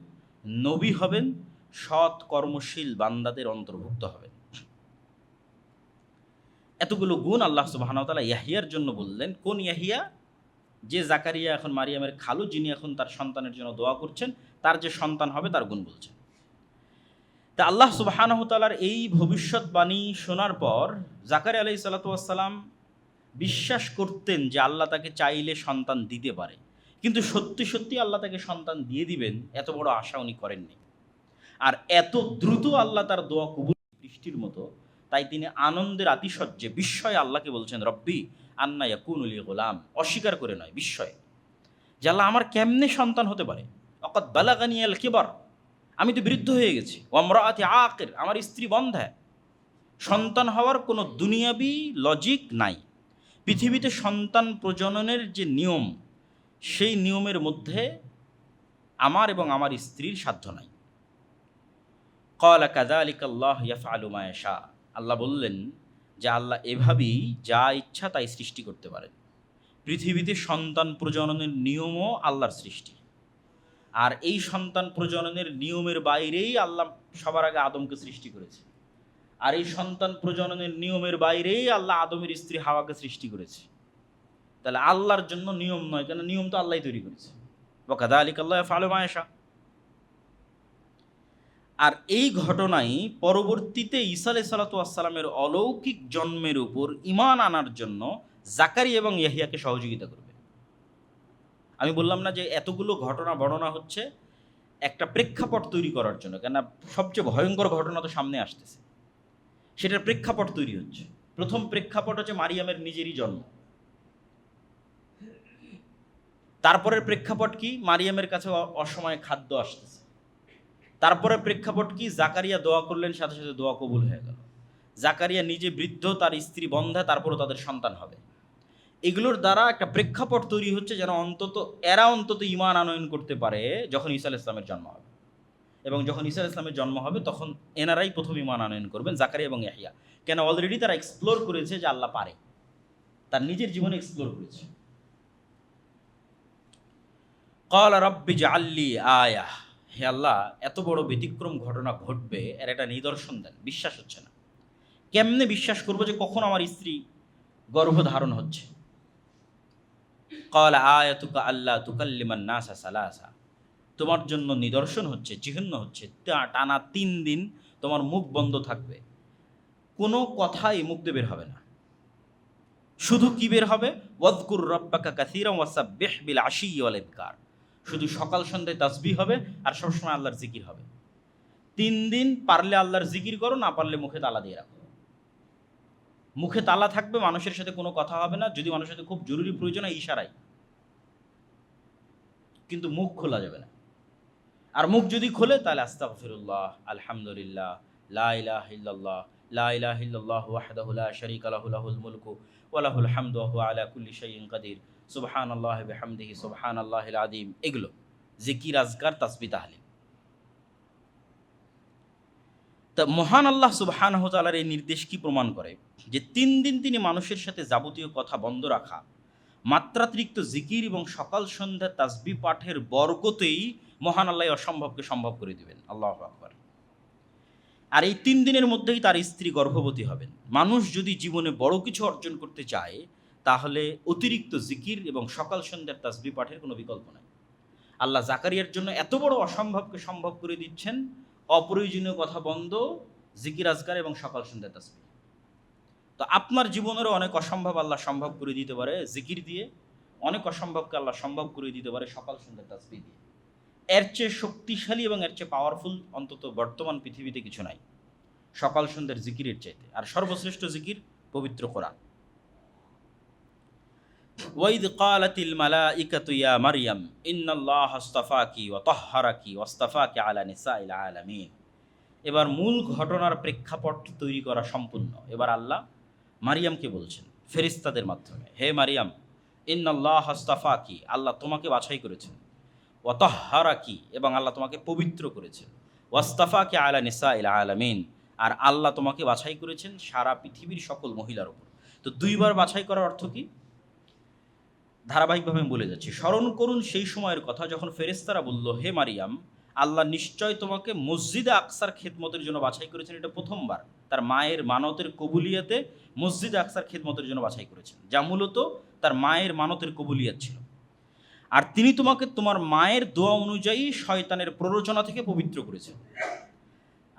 নবী হবেন, সৎ কর্মশীল বান্দাদের অন্তর্ভুক্ত হবেন। এতগুলো গুণ আল্লাহ সুবহানাহু ওয়া তাআলা ইয়াহইয়ার জন্য বললেন। কোন ইয়াহইয়া? যে জাকারিয়া এখন মারিয়ামের খালু, যিনি এখন তার সন্তানের জন্য দোয়া করছেন, তার যে সন্তান হবে তার গুণ বলছেন। তা আল্লাহ সুবহানাহু ওয়া তাআলার এই ভবিষ্যৎবাণী শোনার পর জাকারিয়া আলাইহিস সালাতু ওয়াস সালাম বিশ্বাস করতেন যে আল্লাহ তাকে চাইলে সন্তান দিতে পারে, কিন্তু সত্যি সত্যি আল্লাহ তাকে সন্তান দিয়ে দিবেন এত বড় আশা উনি করেননি। আর এত দ্রুত আল্লাহ তার দোয়া কবুল বৃষ্টির মতো, তাই তিনি আনন্দের আতিশয্যে বিস্ময়ে আল্লাহকে বলছেন, রব্বি আন্না ইয়াকুনু লি গোলাম, অস্বীকার করে নয়, বিস্ময়ে, যে আল্লাহ আমার কেমনে সন্তান হতে পারে। অকাদ বালাগানি আল কিবার, আমি তো বৃদ্ধ হয়ে গেছি। ওয়ামরাআতি আকির, আমার স্ত্রী বন্ধ্যা। সন্তান হওয়ার কোনো দুনিয়াবি লজিক নাই। পৃথিবীতে সন্তান প্রজননের যে নিয়ম, সেই নিয়মের মধ্যে আমার এবং আমার স্ত্রীর সাধ্য নাই। ক্বালা কাযালিকা আল্লাহু ইয়াফআলু মা ইয়াশা, আল্লাহ বললেন যে আল্লাহ এভাবেই যা ইচ্ছা তাই সৃষ্টি করতে পারেন। পৃথিবীতে সন্তান প্রজননের নিয়মও আল্লাহর সৃষ্টি। আর এই সন্তান প্রজননের নিয়মের বাইরেই আল্লাহ সবার আগে আদমকে সৃষ্টি করেছে। আর এই সন্তান প্রজননের নিয়মের বাইরেই আল্লাহ আদমের স্ত্রী হাওয়াকে সৃষ্টি করেছে। তাহলে আল্লাহর জন্য নিয়ম নয়, কেন নিয়ম তো আল্লাহই তৈরি করেছে। ওয়া কাযালিকা আল্লাহু ইয়াফআলু মা ইয়াশা। আর এই ঘটনাই পরবর্তীতে ঈসা আলাইহিস সালাতু ওয়াস সালামের অলৌকিক জন্মের উপর ঈমান আনার জন্য জাকারিয়া এবং ইয়াহইয়াকে সহযোগিতা করবে। আমি বললাম না যে এতগুলো ঘটনা বর্ণনা হচ্ছে একটা প্রেক্ষাপট তৈরি করার জন্য, কেননা সবচেয়ে ভয়ঙ্কর ঘটনা তো সামনে আসতেছে, সেটার প্রেক্ষাপট তৈরি হচ্ছে। প্রথম প্রেক্ষাপট হচ্ছে মারিয়ামের নিজেরই জন্ম। তারপরের প্রেক্ষাপট কি? মারিয়ামের কাছে অসময়ে খাদ্য আসতেছে। তারপরে প্রেক্ষাপট কি? জাকারিয়া দোয়া করলেন, সাথে সাথে দোয়া কবুল হয়ে গেল। জাকারিয়া নিজে বৃদ্ধ, তার স্ত্রী বন্ধ্যা, তারপরও তাদের সন্তান হবে। এগুলোর দ্বারা একটা প্রেক্ষাপট তৈরি হচ্ছে যেন এরা অন্তত ঈমান আনয়ন করতে পারে যখন ঈসা আলাইহিস সালামের জন্ম হবে। এবং যখন ঈসা আলাইহিস সালামের জন্ম হবে তখন এনারাই প্রথম ঈমান আনয়ন করবেন, জাকারিয়া এবং ইয়াহইয়া। কেন? অলরেডি তারা এক্সপ্লোর করেছে যে আল্লাহ পারে, তার নিজের জীবনে এক্সপ্লোর করেছে। ক্বালা রাব্বি জাআললি আয়াহ, হে আল্লাহ, এত বড় ব্যতিক্রম ঘটনা ঘটবে, এর একটা নিদর্শন দেন। বিশ্বাস হচ্ছে না। কেমনে বিশ্বাস করবো যে কখন আমার স্ত্রী গর্ভধারণ হচ্ছে? ক্বালা আয়াতুকা আল্লা তুকাল্লিমান নাসা সালাসা, তোমার জন্য নিদর্শন হচ্ছে, চিহ্ন হচ্ছে, টানা 3 দিন তোমার মুখ বন্ধ থাকবে, কোনো কথাই মুখ দিয়ে বের হবে না। শুধু কি বের হবে? ওয়াযকুর রাব্বাকা কাসীরান ওয়াসাব্বিহ বিল আশিয়্যি ওয়াল ইবকার, শুধু সকাল সন্ধ্যায় তাসবিহ হবে আর সবসময় আল্লাহর জিকির হবে। 3 দিন পারলে আল্লাহর জিকির করো, না পারলে মুখে তালা দিয়ে রাখো। মুখে তালা থাকবে, মানুষের সাথে কোনো কথা হবে না, যদি মানুষের সাথে খুব জরুরি প্রয়োজন হয় ইশারায়, কিন্তু মুখ খোলা যাবে না। আর মুখ যদি খোলে তাহলে আস্তাগফিরুল্লাহ, আলহামদুলিল্লাহ, লা ইলাহা ইল্লাল্লাহ, লা ইলাহা ইল্লাল্লাহু ওয়াহদাহু লা শারীকা লাহু, লাহুল মুলকু ওয়া লাহুল হামদু ওয়া হুয়া আলা কুল্লি শাইইন কাদির, সুবহানাল্লাহি ওয়া বিহামদিহি সুবহানাল্লাহিল আযীম। এগুলো জিকির, আজকার, তাসবিহ, তাহলিল। তা মহান আল্লাহ সুবহানাহু ওয়া তাআলার এই নির্দেশ কি প্রমাণ করে? যে ৩ দিন তিনি মানুষের সাথে যাবতীয় কথা বন্ধ রাখা, মাত্রাতিরিক্ত জিকির এবং সকাল সন্ধ্যা তাসবিহ পাঠের বরকতেই মহান আল্লাহ অসম্ভবকে সম্ভব করে দিবেন। আল্লাহু আকবার। আর এই ৩ দিনের মধ্যেই তার স্ত্রী গর্ভবতী হবেন। মানুষ যদি জীবনে বড় কিছু অর্জন করতে চায়, তাহলে অতিরিক্ত জিকির এবং সকাল সন্ধ্যার তাসবিহ পাঠের কোনো বিকল্প নাই। আল্লাহ জাকারিয়ার জন্য এত বড় অসম্ভবকে সম্ভব করে দিচ্ছেন, অপ্রয়োজনীয় কথা বন্ধ, জিকির, আজকার এবং সকাল সন্ধ্যার তাসবিহ। তো আপনার জীবনেরও অনেক অসম্ভব আল্লাহ সম্ভব করে দিতে পারে জিকির দিয়ে, অনেক অসম্ভবকে আল্লাহ সম্ভব করে দিতে পারে সকাল সন্ধ্যার তাসবিহ দিয়ে। এর চেয়ে শক্তিশালী এবং এর চেয়ে পাওয়ারফুল অন্তত বর্তমান পৃথিবীতে কিছু নাই সকাল সন্ধ্যার জিকিরের চাইতে। আর সর্বশ্রেষ্ঠ জিকির পবিত্র কোরআন। ওয়াইদ ক্বালাতিল মালাইকাতু ইয়া মারইয়াম ইন্নাল্লাহা আসতাফাকি ওয়া তাহহারাকি ওয়াসতাফাকি আলা নিসাইল আলামিন। এবার মূল ঘটনার প্রেক্ষাপট তৈরি করা সম্পূর্ণ। এবার আল্লাহ মারিয়ামকে বলছেন ফেরেশতাদের মাধ্যমে, হে মারিয়াম, ইন্নাল্লাহা আসতাফাকি, আল্লাহ তোমাকে বাছাই করেছেন, ওয়া তাহহারাকি, এবং আল্লাহ তোমাকে পবিত্র করেছেন, ওয়াসতাফাকি আলা নিসাইল আলামিন, আর আল্লাহ তোমাকে বাছাই করেছেন সারা পৃথিবীর সকল মহিলার উপর। তো দুইবার বাছাই করার অর্থ কি? ধারাবাহিকভাবে আমি বলে যাচ্ছি। স্মরণ করুন সেই সময়ের কথা যখন ফেরেশতারা বলল, হে মারিয়াম, আল্লাহ নিশ্চয় তোমাকে মসজিদে আকসার খেদমতের জন্য বাছাই করেছেন। এটা প্রথমবার তার মায়ের মানতের কবুলিয়াতে মসজিদে আকসার খেদমতের জন্য বাছাই করেছেন, যা মূলত তার মায়ের মানতের কবুলিয়াত ছিল। আর তিনি তোমাকে তোমার মায়ের দোয়া অনুযায়ী শয়তানের প্ররোচনা থেকে পবিত্র করেছেন।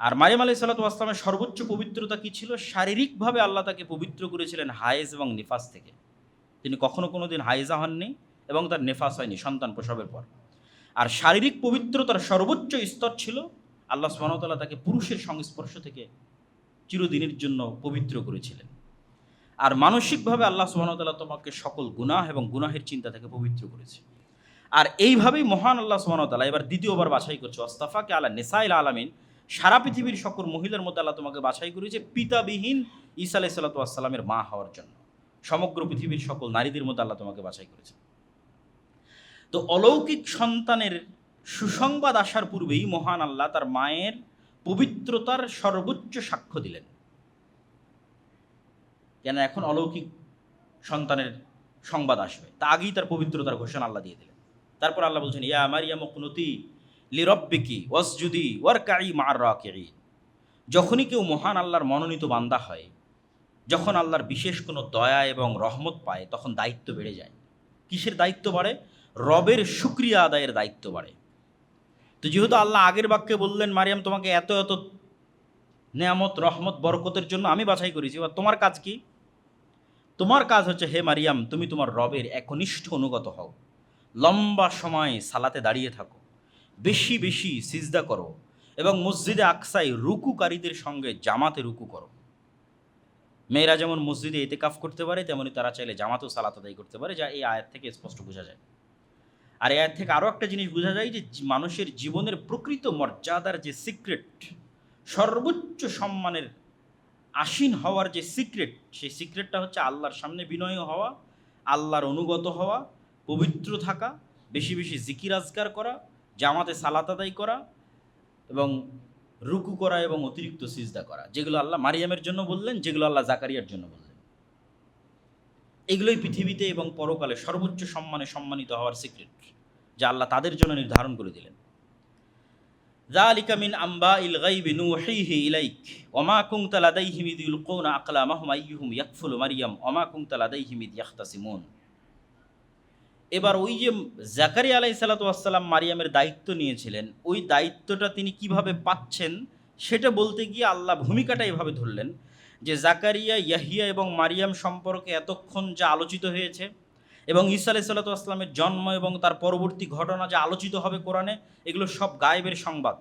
আর মারিয়াম আলাইহিস সালাতু ওয়াস সালামের সর্বোচ্চ পবিত্রতা কী ছিল? শারীরিকভাবে আল্লাহ তাকে পবিত্র করেছিলেন হায়েজ এবং নিফাস থেকে। তিনি কখনো কোনো দিন হায়েজা হননি এবং তার নেফাস হয়নি সন্তান প্রসবের পর। আর শারীরিক পবিত্রতার সর্বোচ্চ স্তর ছিল আল্লাহ সুবহানাহু ওয়া তাআলা তাকে পুরুষের সংস্পর্শ থেকে চিরদিনের জন্য পবিত্র করেছিলেন। আর মানসিকভাবে আল্লাহ সুবহানাহু ওয়া তাআলা তোমাকে সকল গুনাহ এবং গুনাহের চিন্তা থেকে পবিত্র করেছে। আর এইভাবেই মহান আল্লাহ সুবহানাহু ওয়া তাআলা এবার দ্বিতীয়বার বাছাই করছে, ওয়াসতাফাকে আলা নিসাইল আলামিন, সারা পৃথিবীর সকল মহিলার মধ্যে আল্লাহ তোমাকে বাছাই করেছে পিতাবিহীন ঈসা আলাইহিস সালাতু ওয়াস সালামের মা হওয়ার জন্য। সমগ্র পৃথিবীর সকল নারীদের মধ্যে আল্লাহ তোমাকে বাছাই করেছে। তো অলৌকিক সন্তানের সুসংবাদ আসার পূর্বেই মহান আল্লাহ তার মায়ের পবিত্রতার সর্বোচ্চ সাক্ষ্য দিলেন, কেন এখন অলৌকিক সন্তানের সংবাদ আসবে, তা আগেই তার পবিত্রতার ঘোষণা আল্লাহ দিয়ে দিলেন। তারপর আল্লাহ বলছেন, ইয়া মারিয়াম কুনুতি লিরাব্বিকি ওয়াসজুদি ওয়ারকাই মা'আর রাকিঈন। যখনই কেউ মহান আল্লাহর মনোনীত বান্দা হয়, যখন আল্লাহর বিশেষ কোনো দয়া এবং রহমত পায়, তখন দায়িত্ব বেড়ে যায়। কিসের দায়িত্ব বাড়ে? রবের শুকরিয়া আদায়ের দায়িত্ব বাড়ে। তো যেহেতু আল্লাহ আগের বাক্যে বললেন, মারিয়াম তোমাকে এত এত নেয়ামত, রহমত, বরকতের জন্য আমি বাছাই করেছি, এবার তোমার কাজ কি? তোমার কাজ হচ্ছে, হে মারিয়াম, তুমি তোমার রবের একনিষ্ঠ অনুগত হও, লম্বা সময় সালাতে দাঁড়িয়ে থাকো, বেশি বেশি সিজদা করো, এবং মসজিদে আকসায় রুকুকারীদের সঙ্গে জামাতে রুকু করো। মেয়েরা যেমন মসজিদে ইতিকাফ করতে পারে, তেমনি তারা চাইলে জামাতেও সালাত আদায় করতে পারে, যা এই আয়াত থেকে স্পষ্ট বোঝা যায়। আর এই আয়াত থেকে আরও একটা জিনিস বোঝা যায় যে মানুষের জীবনের প্রকৃত মর্যাদার যে সিক্রেট, সর্বোচ্চ সম্মানের আসীন হওয়ার যে সিক্রেট, সেই সিক্রেটটা হচ্ছে আল্লাহর সামনে বিনয়ী হওয়া, আল্লাহর অনুগত হওয়া, পবিত্র থাকা, বেশি বেশি জিকির আজকার করা, জামাতে সালাত আদায় করা, এবং রুকু করা এবং অতিরিক্ত সিজদা করা, যেগুলো আল্লাহ মারিয়ামের জন্য বললেন, যেগুলো আল্লাহ জাকারিয়ার জন্য বললেন। এগুলোই পৃথিবীতে এবং পরকালে সর্বোচ্চ সম্মানে সম্মানিত হওয়ার সিক্রেট, যা আল্লাহ তাদের জন্য নির্ধারণ করে দিলেন। যালিকা মিন আম্বাইল গায়বি নূহিহি ইলাইক ওমা কুনতা লাদাইহিম ইয ইলকুনা আকলামাহুম আইয়ুহুম ইয়াকফুলু মারইয়াম ওমা কুনতা লাদাইহিম ইয ইখতাসিমুন। এবার ওই যে জাকারিয়া আলাইহিস সালাতু ওয়াস সালাম মারিয়ামের দায়িত্ব নিয়েছিলেন, ওই দায়িত্বটা তিনি কিভাবে পাচ্ছেন সেটা বলতে গিয়ে আল্লাহ ভূমিকাটা এভাবে ধরলেন যে জাকারিয়া, ইয়াহিয়া এবং মারিয়াম সম্পর্কে এতক্ষণ যা আলোচিত হয়েছে, এবং ঈসা আলাইহিস সালাতু ওয়াস সালামের জন্ম এবং তার পরবর্তী ঘটনা যা আলোচিত হবে কোরআনে, এগুলো সব গায়েবের সংবাদ,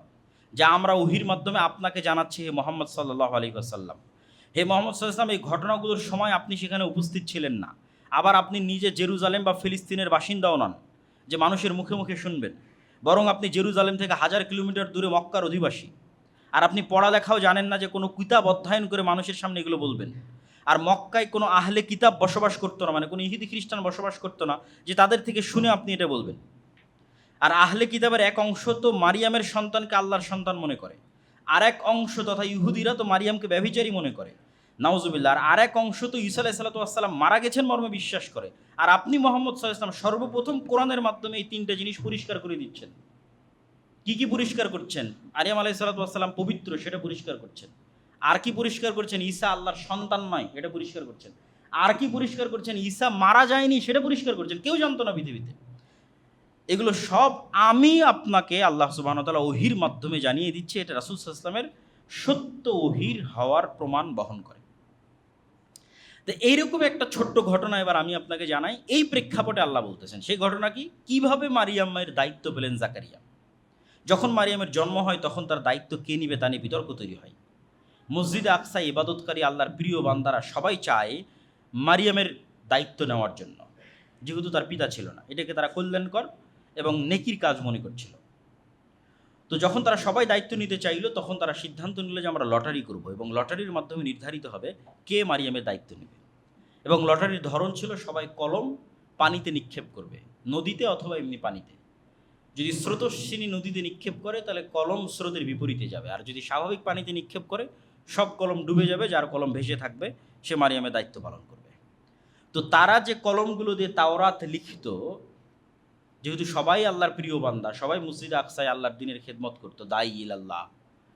যা আমরা ওহীর মাধ্যমে আপনাকে জানাচ্ছি, হে মুহাম্মদ সাল্লাল্লাহু আলাইহি ওয়াসাল্লাম। হে মুহাম্মদ সাল্লাল্লাহু আলাইহি ওয়াসাল্লাম, এই ঘটনাগুলোর সময় আপনি সেখানে উপস্থিত ছিলেন না। আবার আপনি নিজে জেরুজালেম বা ফিলিস্তিনের বাসিন্দাও নন যে মানুষের মুখে মুখে শুনবেন, বরং আপনি জেরুজালেম থেকে 1000 কিলোমিটার দূরে মক্কার অধিবাসী। আর আপনি পড়ালেখাও জানেন না যে কোনো কিতাব অধ্যয়ন করে মানুষের সামনে এগুলো বলবেন। আর মক্কায় কোনো আহলে কিতাব বসবাস করতো না, মানে কোনো ইহুদি খ্রিস্টান বসবাস করতো না যে তাদের থেকে শুনে আপনি এটা বলবেন। আর আহলে কিতাবের এক অংশ তো মারিয়ামের সন্তানকে আল্লাহর সন্তান মনে করে, আর এক অংশ তথা ইহুদিরা তো মারিয়ামকে ব্যভিচারী মনে করে, নাউজুবিল্লাহ। আর এক অংশ তো ঈসা আলাইহিস সালাতু ওয়াস সালাম মারা গেছেন মর্মে বিশ্বাস করে। আর আপনি মুহাম্মদ সাল্লাল্লাহু আলাইহি ওয়াসাল্লাম সর্বপ্রথম কোরআনের মাধ্যমে এই তিনটে জিনিস পরিষ্কার করে দিচ্ছেন। কি কি পরিষ্কার করছেন? আরিয়াম আলাইহিস সালাতু ওয়াস সালাম পবিত্র, সেটা পরিষ্কার করছেন। আর কি পরিষ্কার করছেন? ঈসা আল্লাহর সন্তান নয়, এটা পরিষ্কার করছেন। আর কি পরিষ্কার করছেন? ঈসা মারা যায়নি, সেটা পরিষ্কার করছেন। কেউ জানতো না পৃথিবীতে। এগুলো সব আমি আপনাকে আল্লাহ সুবহানাহু ওয়া তাআলা ওহীর মাধ্যমে জানিয়ে দিচ্ছি। এটা রাসূল সাল্লাল্লাহু আলাইহি ওয়াসাল্লামের সত্য ওহীর হওয়ার প্রমাণ বহন করে। তো এইরকম একটা ছোট্ট ঘটনা এবার আমি আপনাকে জানাই। এই প্রেক্ষাপটে আল্লাহ বলতেছেন সেই ঘটনা কি, কিভাবে মারিয়ামের দায়িত্ব পেলেন জাকারিয়া। যখন মারিয়ামের জন্ম হয় তখন তার দায়িত্ব কে নিবে তা নিয়ে বিতর্ক তৈরি হয়। মসজিদে আকসায় ইবাদতকারী আল্লাহর প্রিয় বান্দারা সবাই চায় মারিয়ামের দায়িত্ব নেওয়ার জন্য, যেহেতু তার পিতা ছিল না। এটাকে তারা কল্যাণকর এবং নেকির কাজ মনে করছিল। তো যখন তারা সবাই দায়িত্ব নিতে চাইলো, তখন তারা সিদ্ধান্ত নিল যে আমরা লটারি করব এবং লটারির মাধ্যমে নির্ধারিত হবে কে মারিয়ামের দায়িত্ব নেবে। এবং লটারির ধরন ছিল সবাই কলম পানিতে নিক্ষেপ করবে, নদীতে অথবা এমনি পানিতে। যদি স্রোতস্বিনী নদীতে নিক্ষেপ করে তাহলে কলম স্রোতের বিপরীতে যাবে, আর যদি স্বাভাবিক পানিতে নিক্ষেপ করে সব কলম ডুবে যাবে, যার কলম ভেসে থাকবে সে মারিয়ামের দায়িত্ব পালন করবে। তো তারা যে কলমগুলো দিয়ে তাওরাত লিখিত, যেহেতু সবাই আল্লাহর প্রিয় বান্দা, সবাই মসজিদে আকসায় আল্লাহর দিনের খেদমত করতো, দায়ী ইলাল্লাহ,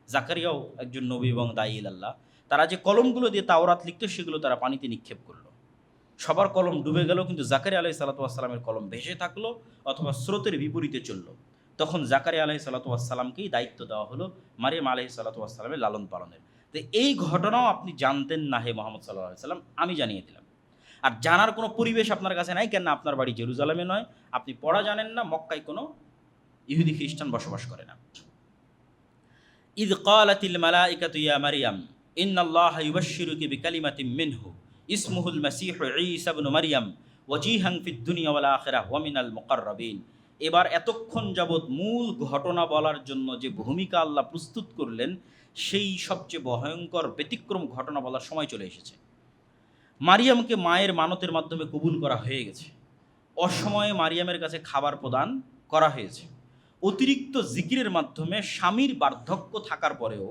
জাকারিয়াও একজন নবী এবং দায়ী ইলাল্লাহ, তারা যে কলমগুলো দিয়ে তাওরাত লিখতো সেগুলো তারা পানিতে নিক্ষেপ করলো। সবার কলম ডুবে গেল, কিন্তু জাকারিয়া আলাইহিস সালাতু ওয়াস সালামের কলম ভেসে থাকলো অথবা স্রোতের বিপরীতে চললো। তখন জাকারিয়া আলাইহিস সালাতু ওয়াস সালামকেই দায়িত্ব দেওয়া হলো মারিয়াম আলাইহিস সালাতু ওয়াস সালামের লালন পালনের। তো এই ঘটনাও আপনি জানতেন না হে মুহাম্মদ সাল্লাল্লাহু আলাইহি সাল্লাম, আমি জানিয়ে দিলাম। আর জানার কোনো পরিবেশ আপনার কাছে নাই, কেন আপনার বাড়ি জেরুজালেমে নয়, আপনি পড়া জানেন না, মক্কায় কোনো ইহুদি খ্রিস্টান বসবাস করে না। ইয ক্বালাতিল মালাইকাতু ইয়া মারইয়াম ইন্নাল্লাহা ইউবাশশিরুকি বিকালিমাতিম মিনহু ইসমুহুল মাসীহু ঈসা ইবনু মারইয়াম ওয়াজিহান ফিদ দুনিয়া ওয়াল আখিরাহ ওয়া মিনাল মুকাররাবিন। এবার এতক্ষণ যাবৎ মূল ঘটনা বলার জন্য যে ভূমিকা আল্লাহ প্রস্তুত করলেন, সেই সবচেয়ে ভয়ঙ্কর ব্যতিক্রম ঘটনা বলার সময় চলে এসেছে। মারিয়ামকে মায়ের মানতের মাধ্যমে কবুল করা হয়ে গেছে। অসময়ে মারিয়ামের কাছে খাবার প্রদান করা হয়েছে। অতিরিক্ত জিকিরের মাধ্যমে স্বামীর বার্ধক্য থাকার পরেও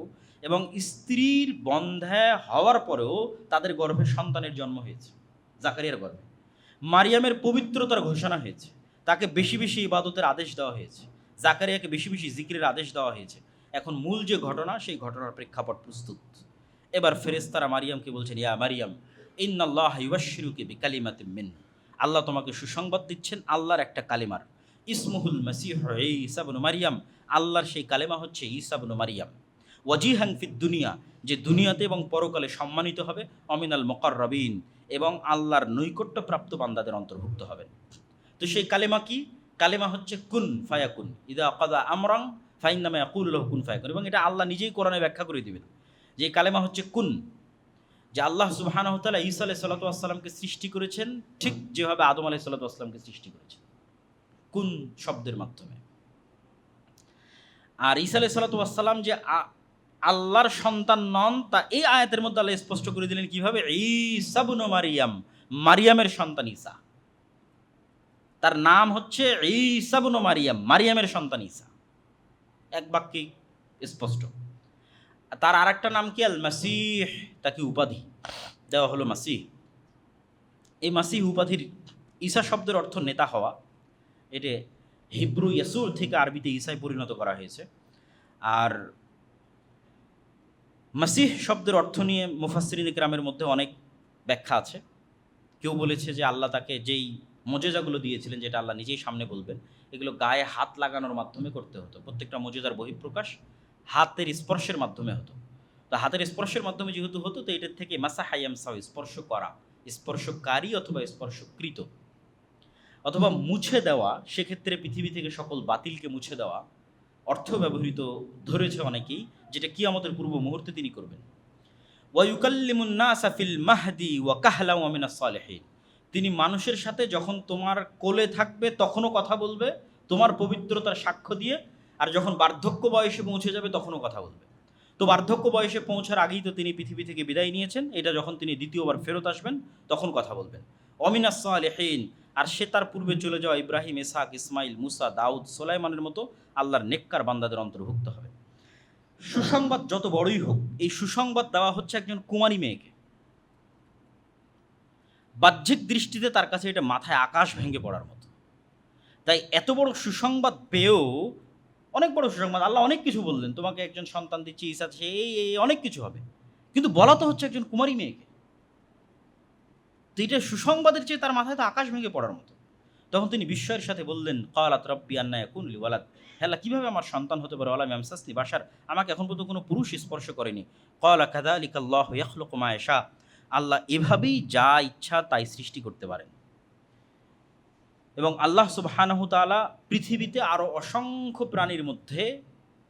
এবং স্ত্রীর বন্ধ্যা হওয়ার পরেও তাদের গর্ভে সন্তানের জন্ম হয়েছে, জাকারিয়ার গর্ভে। মারিয়ামের পবিত্রতার ঘোষণা হয়েছে, তাকে বেশি বেশি ইবাদতের আদেশ দেওয়া হয়েছে, জাকারিয়াকে বেশি বেশি জিকিরের আদেশ দেওয়া হয়েছে। এখন মূল যে ঘটনা, সেই ঘটনার প্রেক্ষাপট প্রস্তুত। এবার ফেরেশতারা মারিয়ামকে বলছেন, ইয়া মারিয়াম ইন্নাল্লাহা ইউবাশশিরুকি বিকালিমাতিম মিন, আল্লাহ তোমাকে সুসংবাদ দিচ্ছেন আল্লাহর একটা কালিমার। ইসমুহুল মাসীহু ঈসা ইবনু মারইয়াম, আল্লাহর সেই কালেমা হচ্ছে ঈসা ইবনু মারইয়াম। ওয়াজিহান ফিদ দুনিয়া, যে দুনিয়াতে এবং পরকালে সম্মানিত হবে। অমিনাল মুকাররাবিন, এবং আল্লাহর নৈকট্যপ্রাপ্ত বান্দাদের অন্তর্ভুক্ত হবেন। তো সেই কালেমা কি? কালেমা হচ্ছে কুন ফায়াকুন, ইদা কাদা আমরান ফাইন্নামা ইয়াকুলু লাহু কুন ফায়াকুন। এবং এটা আল্লাহ নিজেই কোরআনে ব্যাখ্যা করে দিবেন যে কালেমা হচ্ছে কুন। যে আল্লাহ সুবহানাহু ওয়া তাআলা ঈসা আলাইহিস সালাতু ওয়াস সালামকে সৃষ্টি করেছেন ঠিক যেভাবে আদম আলাইহিস সালাতু ওয়াস সালামকে সৃষ্টি করেছেন, কুন শব্দের মাধ্যমে। আর ঈসা আলাইহিস সালাতু ওয়াস সালাম যে আল্লাহর সন্তান নন, তা এই আয়াতের মধ্যে আল্লাহ স্পষ্ট করে দিলেন কিভাবে। ঈসা ইবনু মারইয়াম, মারিয়ামের সন্তান ঈসা, তার নাম হচ্ছে ঈসা ইবনু মারইয়াম, মারিয়ামের সন্তান ঈসা, এক বাক্যে স্পষ্ট। তার আর একটা নাম কি? আল মাসীহ, তাকে উপাধি দেওয়া হলো মাসীহ। এই মাসীহ উপাধির ঈসা শব্দের অর্থ নেতা হওয়া। এটা হিব্রু ইয়াসুর থেকে আরবিতে ঈসায় পরিণত করা হয়েছে। আর মাসীহ শব্দের অর্থ নিয়ে মুফাসসিরিন কিরামের মধ্যে অনেক ব্যাখ্যা আছে। কেউ বলেছে যে আল্লাহ তাকে যেই মজেজাগুলো দিয়েছিলেন, যেটা আল্লাহ নিজেই সামনে বলবেন, এগুলো গায়ে হাত লাগানোর মাধ্যমে করতে হতো। প্রত্যেকটা মজেজার বহিঃপ্রকাশ হাতের স্পর্শের মাধ্যমে হতো। তো হাতের স্পর্শের মাধ্যমে যেহেতু হতো, তো এটার থেকে মাসাহা ইয়ামসাহু, স্পর্শ করা, স্পর্শকারী অথবা স্পর্শকৃত, অথবা মুছে দেওয়া। সেক্ষেত্রে পৃথিবী থেকে সকল বাতিলকে মুছে দেওয়া অর্থ ব্যবহৃত ধরেছে অনেকেই, যেটা কিয়ামতের পূর্ব মুহূর্তে তিনি করবেন। ওয়া ইউকাল্লিমুন নাসা ফিল মাহদি ওয়া কাহলা ওয়া মিনাস সালিহিন, তিনি মানুষের সাথে যখন তোমার কোলে থাকবে তখনও কথা বলবে তোমার পবিত্রতার সাক্ষ্য দিয়ে, আর যখন বার্ধক্য বয়সে পৌঁছে যাবে তখনও কথা বলবে। তো বার্ধক্য বয়সে পৌঁছার আগেই তো তিনি পৃথিবী থেকে বিদায় নিয়েছেন, এটা যখন তিনি দ্বিতীয়বার ফেরত আসবেন তখন কথা বলবেন। অমিনাস সালিহিন, আর সে তার পূর্বে চলে যাওয়া ইব্রাহিম, ইসহাক, ইসমাইল, মুসা, দাউদ, সোলাইমানের মতো আল্লাহর নেককার বান্দাদের অন্তর্ভুক্ত হবে। সুসংবাদ যত বড়ই হোক, এই সুসংবাদ দেওয়া হচ্ছে একজন কুমারী মেয়েকে। বাহ্যিক দৃষ্টিতে তার কাছে এটা মাথায় আকাশ ভেঙে পড়ার মতো। তাই এত বড় সুসংবাদ পেয়েও, অনেক বড় সুসংবাদ, আল্লাহ অনেক কিছু বললেন, তোমাকে একজন সন্তান দিচ্ছি, ঈসা আছে, এই অনেক কিছু হবে, কিন্তু বলা তো হচ্ছে একজন কুমারী মেয়েকে। তো এটা সুসংবাদের চেয়ে তার মাথায় তো আকাশ ভেঙে পড়ার মতো। তখন তিনি বিস্ময়ের সাথে বললেন, ক্বালাত রাব্বি আন্না ইয়াকুনু লি ওয়ালাদ, হে আল্লাহ, কীভাবে আমার সন্তান হতে পারে, ওয়ালাম ইয়ামসাসনি বাশার, আমাকে এখন পর্যন্ত কোনো পুরুষ স্পর্শ করেনি। ক্বালা কাযালিকা আল্লাহু ইয়াখলুকু মা ইয়াশা, আল্লাহ এভাবেই যা ইচ্ছা তাই সৃষ্টি করতে পারেন। এবং আল্লাহ সুবহানাহু তাআলা পৃথিবীতে আরও অসংখ্য প্রাণীর মধ্যে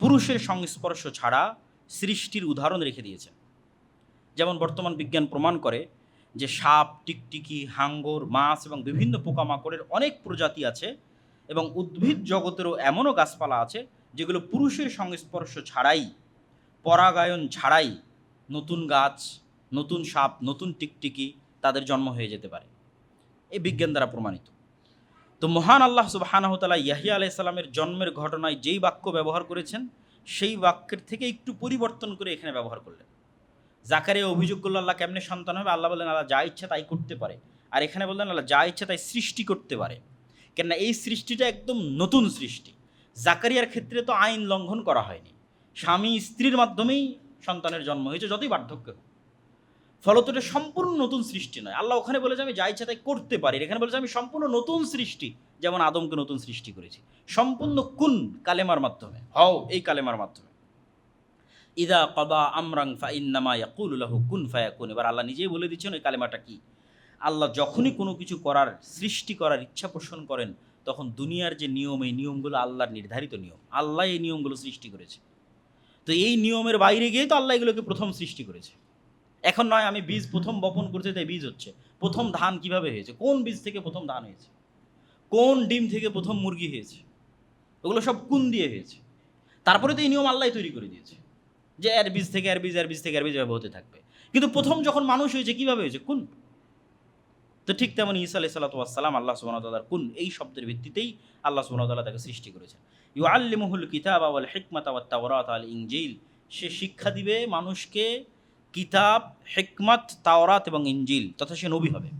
পুরুষের সংস্পর্শ ছাড়া সৃষ্টির উদাহরণ রেখে দিয়েছেন। যেমন বর্তমান বিজ্ঞান প্রমাণ করে যে সাপ, টিকটিকি, হাঙ্গর, মাছ এবং বিভিন্ন পোকামাকড়ের অনেক প্রজাতি আছে, এবং উদ্ভিদ জগতেরও এমনও গাছপালা আছে যেগুলো পুরুষের সংস্পর্শ ছাড়াই, পরাগায়ন ছাড়াই নতুন গাছ, নতুন সাপ, নতুন টিকটিকি তাদের জন্ম হয়ে যেতে পারে। এই বিজ্ঞান দ্বারা প্রমাণিত। তো মহান আল্লাহ সুবহানাহু ওয়া তাআলা ইয়াহইয়া আলাইহিস সালামের জন্মের ঘটনায় যেই বাক্য ব্যবহার করেছেন, সেই বাক্যের থেকে একটু পরিবর্তন করে এখানে ব্যবহার করলেন। জাকারিয়া অভিযোগ করলো, আল্লাহ কেমনে সন্তান হবে? আল্লাহ বললেন, আল্লাহ যা ইচ্ছা তাই করতে পারে। আর এখানে বললেন, আল্লাহ যা ইচ্ছা তাই সৃষ্টি করতে পারে। কেননা এই সৃষ্টিটা একদম নতুন সৃষ্টি। জাকারিয়ার ক্ষেত্রে তো আইন লঙ্ঘন করা হয়নি, স্বামী স্ত্রীর মাধ্যমেই সন্তানের জন্ম হয়েছে, যতই বার্ধক্য হোক। ফলত এটা সম্পূর্ণ নতুন সৃষ্টি নয়। আল্লাহ ওখানে বলেছে আমি যা ইচ্ছা তাই করতে পারি, এখানে বলেছে আমি সম্পূর্ণ নতুন সৃষ্টি, যেমন আদমকে নতুন সৃষ্টি করেছি, সম্পূর্ণ কুন কালেমার মাধ্যমে, হও এই কালেমার মাধ্যমে। ইদা কদা আমরাং ফাইন্নামা ইয়াকুলু লাহু কুন ফায়াকুন। এবার আল্লাহ নিজেই বলে দিচ্ছেন ওই কালেমাটা কি। আল্লাহ যখনই কোনো কিছু করার, সৃষ্টি করার ইচ্ছা পোষণ করেন, তখন দুনিয়ার যে নিয়ম, এই নিয়মগুলো আল্লাহর নির্ধারিত নিয়ম, আল্লাহ এই নিয়মগুলো সৃষ্টি করেছে। তো এই নিয়মের বাইরে গিয়ে তো আল্লাহ এগুলোকে প্রথম সৃষ্টি করেছে। এখন নয় আমি বীজ প্রথম বপন করতে, তাই বীজ হচ্ছে। প্রথম ধান কিভাবে হয়েছে, কোন বীজ থেকে প্রথম ধান হয়েছে, কোন ডিম থেকে প্রথম মুরগি হয়েছে, ওগুলো সব কুন দিয়ে হয়েছে। তারপরে তো এই নিয়ম আল্লাহ তৈরি করে দিয়েছে যে এর বীজ থেকে এর বীজ, এর বীজ থেকে এর বীজ, এভাবে হতে থাকবে। কিন্তু প্রথম যখন মানুষ হয়েছে কিভাবে হয়েছে, কুন। তো ঠিক তেমন ঈসা আলাইহিস সালাতু ওয়াস সালাম আল্লাহ সুবহানাহু ওয়া তাআলার কুন এই শব্দের ভিত্তিতেই আল্লাহ সুবহানাহু ওয়া তাআলা তাকে সৃষ্টি করেছেন। ইউআল্লিমুহুল কিতাবা ওয়াল হিকমাতা ওয়াত তাওরাত ওয়াল ইনজিল, সে শিক্ষা দিবে মানুষকে কিতাব, হিকমত, তাওরাত এবং ইনজিল, তথা সে নবী হবে।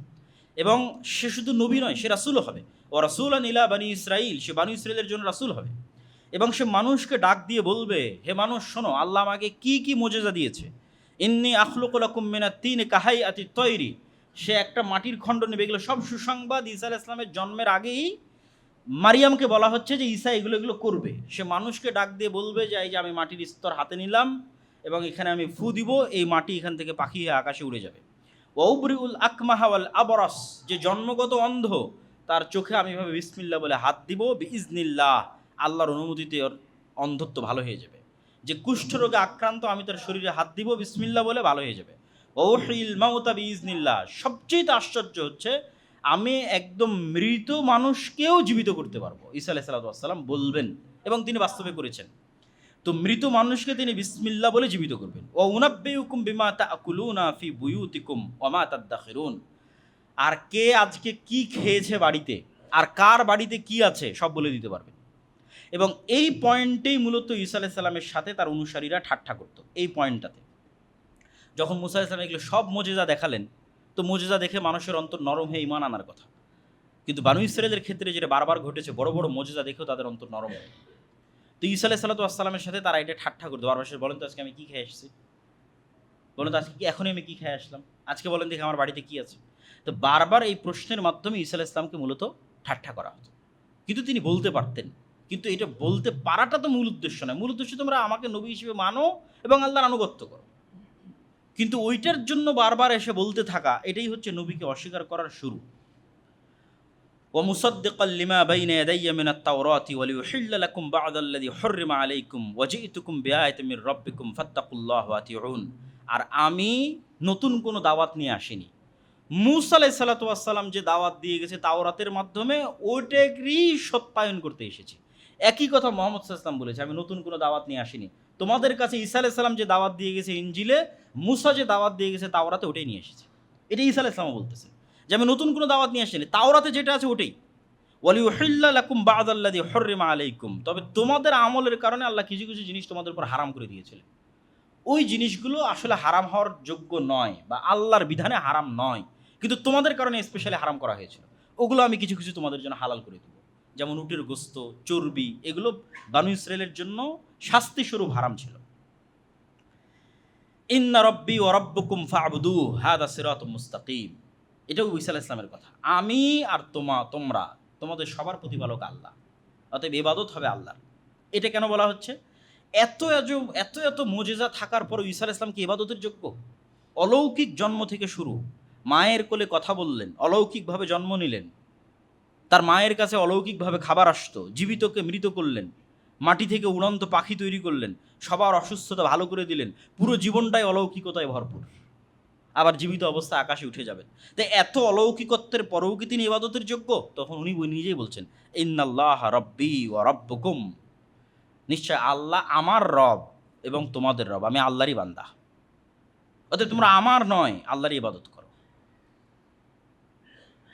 এবং সে শুধু নবী নয়, সে রাসূলও হবে। ও রাসূলান ইলা বানি ইসরাইল, সে বানি ইসরাইলের জন্য রাসূল হবে। এবং সে মানুষকে ডাক দিয়ে বলবে, হে মানুষ শোনো, আল্লাহ আমাকে কি কি মোজেজা দিয়েছে। ইন্নী আখলুকু লাকুম মিনাত তিন কাহাইয়াতি তৈরি, সে একটা মাটির খণ্ড নেবে। এগুলো সব সুসংবাদ ঈসা আলাইহিস সালামের জন্মের আগেই মারিয়ামকে বলা হচ্ছে যে ঈসা এগুলো করবে। সে মানুষকে ডাক দিয়ে বলবে যে এই যে আমি মাটির স্তর হাতে নিলাম এবং এখানে আমি ফু দিব, এই মাটি এখান থেকে পাখি হয়ে আকাশে উড়ে যাবে। ওয়াউবরিউল আকমাহা ওয়াল আবরাস, যে জন্মগত অন্ধ তার চোখে আমি এভাবে বিসমিল্লাহ বলে হাত দিব, বিইজনিল্লাহ, আল্লাহর অনুমতিতে ওর অন্ধত্ব ভালো হয়ে যাবে। যে কুষ্ঠরোগে আক্রান্ত, আমি তার শরীরে হাত দিব বিসমিল্লাহ বলে, ভালো হয়ে যাবে। ওহিল মাউতা বিইজনিল্লাহ, সবচেয়ে আশ্চর্য হচ্ছে আমি একদম মৃত মানুষকেও জীবিত করতে পারবো, ঈসা আলাইহিস সালাতু ওয়াস সালাম বলবেন, এবং তিনি বাস্তবে করেছেন। তো মৃত মানুষকে তিনি বিসমিল্লাহ বলে জীবিত করবেন। ও উনাব্বিউকুম বিমা তাকুলুনা ফি বুয়ুতিকুম ওয়া মা তাদাখিরুন, আর কে আজকে কি খেয়েছে বাড়িতে, আর কার বাড়িতে কি আছে সব বলে দিতে পারবেন। এবং এই পয়েন্টেই মূলত ঈসা আলাইহিস সালামের সাথে তার অনুসারীরা ঠাট্টা করতো। এই পয়েন্টটাতে যখন মুসা আলাইহিস সালাম এগুলো সব মুজিজা দেখালেন, তো মুজিজা দেখে মানুষের অন্তর নরম হয়ে ঈমান আনার কথা। কিন্তু বানু ইসরাঈলের ক্ষেত্রে যেটা বারবার ঘটেছে, বড় বড় মুজিজা দেখেও তাদের অন্তর নরম হয়। তো ঈসা আলাইহিস সালাতু ওয়াস সালামের সাথে তারা এটা ঠাট্টা করতো বারবার। বলেন তো আজকে আমি কি খেয়ে এসেছি, বলেন তো আজকে কি এখনই আমি কি খেয়ে আসলাম, আজকে বলেন দেখে আমার বাড়িতে কি আছে। তো বারবার এই প্রশ্নের মাধ্যমে ঈসা আলাইহিস সালামকে মূলত ঠাট্টা করা হতো। কিন্তু তিনি বলতে পারতেন, কিন্তু এটা বলতে পারাটা তো মূল উদ্দেশ্য নয়। মূল উদ্দেশ্য তোমরা আমাকে নবী হিসেবে মানো এবং আল্লাহর আনুগত্য করো। কিন্তু ওইটার জন্য বারবার এসে বলতে থাকা, এটাই হচ্ছে নবীকে অস্বীকার করার শুরু। ওয়া মুসাদ্দিকাল লিমা বাইনা ইয়াদাইয়া মিনাত তাওরাতি ওয়া লিউহিল্লা লাকুম বা'দাল্লাযী হুররিমা আলাইকুম ওয়া জি'তুকুম বিআয়াতিন মির রাব্বিকুম ফাত্তাকুল্লাহ ওয়া আতিউন। আর আমি নতুন কোনো দাওয়াত নিয়ে আসিনি। মূসা আলাইহিস সালাতু ওয়াস সালাম যে দাওয়াত দিয়ে গেছে তাওরাতের মাধ্যমে, ওইটারই সত্যায়ন করতে এসেছি। একই কথা মুহাম্মদ সাল্লাল্লাহু আলাইহি ওয়াসাল্লাম বলেছে, আমি নতুন কোনো দাওয়াত নিয়ে আসিনি। তোমাদের কাছে ঈসা আলাইহিস সালাম যে দাওয়াত দিয়ে গেছে ইনজিলে, মূসা যে দাওয়াত দিয়ে গেছে তাওরাতে, ওটাই নিয়ে এসেছে। এটাই ঈসা আলাইহিস সালাম বলতেছে যে আমি নতুন কোনো দাওয়াত নিয়ে আসিনি, তাওরাতে যেটা আছে ওটাই। ওয়ালিউহিল্লা লাকুম বা'দাল্লাযী হুররিমা আলাইকুম, তবে তোমাদের আমলের কারণে আল্লাহ কিছু কিছু জিনিস তোমাদের উপর হারাম করে দিয়েছিলেন। ওই জিনিসগুলো আসলে হারাম হওয়ার যোগ্য নয় বা আল্লাহর বিধানে হারাম নয়, কিন্তু তোমাদের কারণে স্পেশালি হারাম করা হয়েছিল। ওগুলো আমি কিছু কিছু তোমাদের জন্য হালাল করে দেবো। যেমন উটের গোস্ত, চর্বি, এগুলো বানু ইসরায়েলের জন্য শাস্তিস্বরূপ হারাম ছিল। ইন্না রব্বি ওয়া রব্বুকুম ফা'বুদুহু হাযা সিরাতুম মুস্তাকিম, এটাও ঈসা আলাইহিস সালামের কথা। আমি আর তোমরা তোমাদের সবার প্রতিপালক আল্লাহ, অতএব ইবাদত হবে আল্লাহর। এটা কেন বলা হচ্ছে? এত এত এত এত মুজিজা থাকার পরও ঈসা আলাইহিস সালাম কি ইবাদতের যোগ্য? অলৌকিক জন্ম থেকে শুরু, মায়ের কোলে কথা বললেন, অলৌকিকভাবে জন্ম নিলেন, তার মায়ের কাছে অলৌকিকভাবে খাবার আসতো, জীবিতকে মৃত করলেন, মাটি থেকে উড়ন্ত পাখি তৈরি করলেন, সবার অসুস্থতা ভালো করে দিলেন, পুরো জীবনটাই অলৌকিকতায় ভরপুর। আবার জীবিত অবস্থায় আকাশে উঠে যাবেন। তাই এত অলৌকিকত্বের পরেও কি তিনি ইবাদতের যোগ্য? তখন উনি নিজেই বলছেন, ইন্নাল্লাহ রব্বি ওয়া রব্বুকুম, নিশ্চয় আল্লাহ আমার রব এবং তোমাদের রব, আমি আল্লাহরই বান্দা। অতএব তোমরা আমার নয়, আল্লাহরই ইবাদত করো।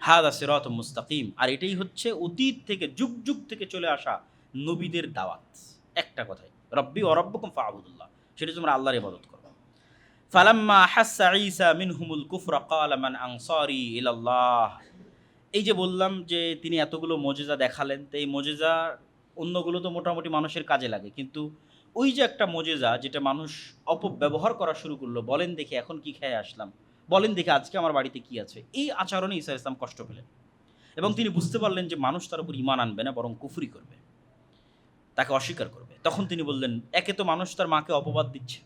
হাদা সিরাতুম মুস্তাকিম, আর এটাই হচ্ছে অতীত থেকে যুগ যুগ থেকে চলে আসা নবীদের দাওয়াত। একটা কথাই, রব্বি ওয়া রব্বুকুম ফা'বুদুল্লাহ, সেটা তোমরা আল্লাহর ইবাদত করো। ফালাম্মা হাসসা ঈসা মিনহুমুল কুফরা ক্বালা মান আনসারি ইলাল্লাহ, এই যে বললাম যে তিনি এতগুলো মুজিজা দেখালেন, তো এই মুজিজা অন্যগুলো তো মোটামুটি মানুষের কাজে লাগে, কিন্তু ওই যে একটা মুজিজা যেটা মানুষ অপব্যবহার করা শুরু করলো, বলেন দেখি এখন কি খেয়ে আসলাম, বলেন দেখি আজকে আমার বাড়িতে কি আছে, এই আচরণে ঈসা ইসলাম কষ্ট পেলেন এবং তিনি বুঝতে পারলেন যে মানুষ তার উপর ঈমান আনবে না, বরং কুফরি করবে, তাকে অস্বীকার করবে। তখন তিনি বললেন, একে তো মানুষ তার মাকে অপবাদ দিচ্ছে,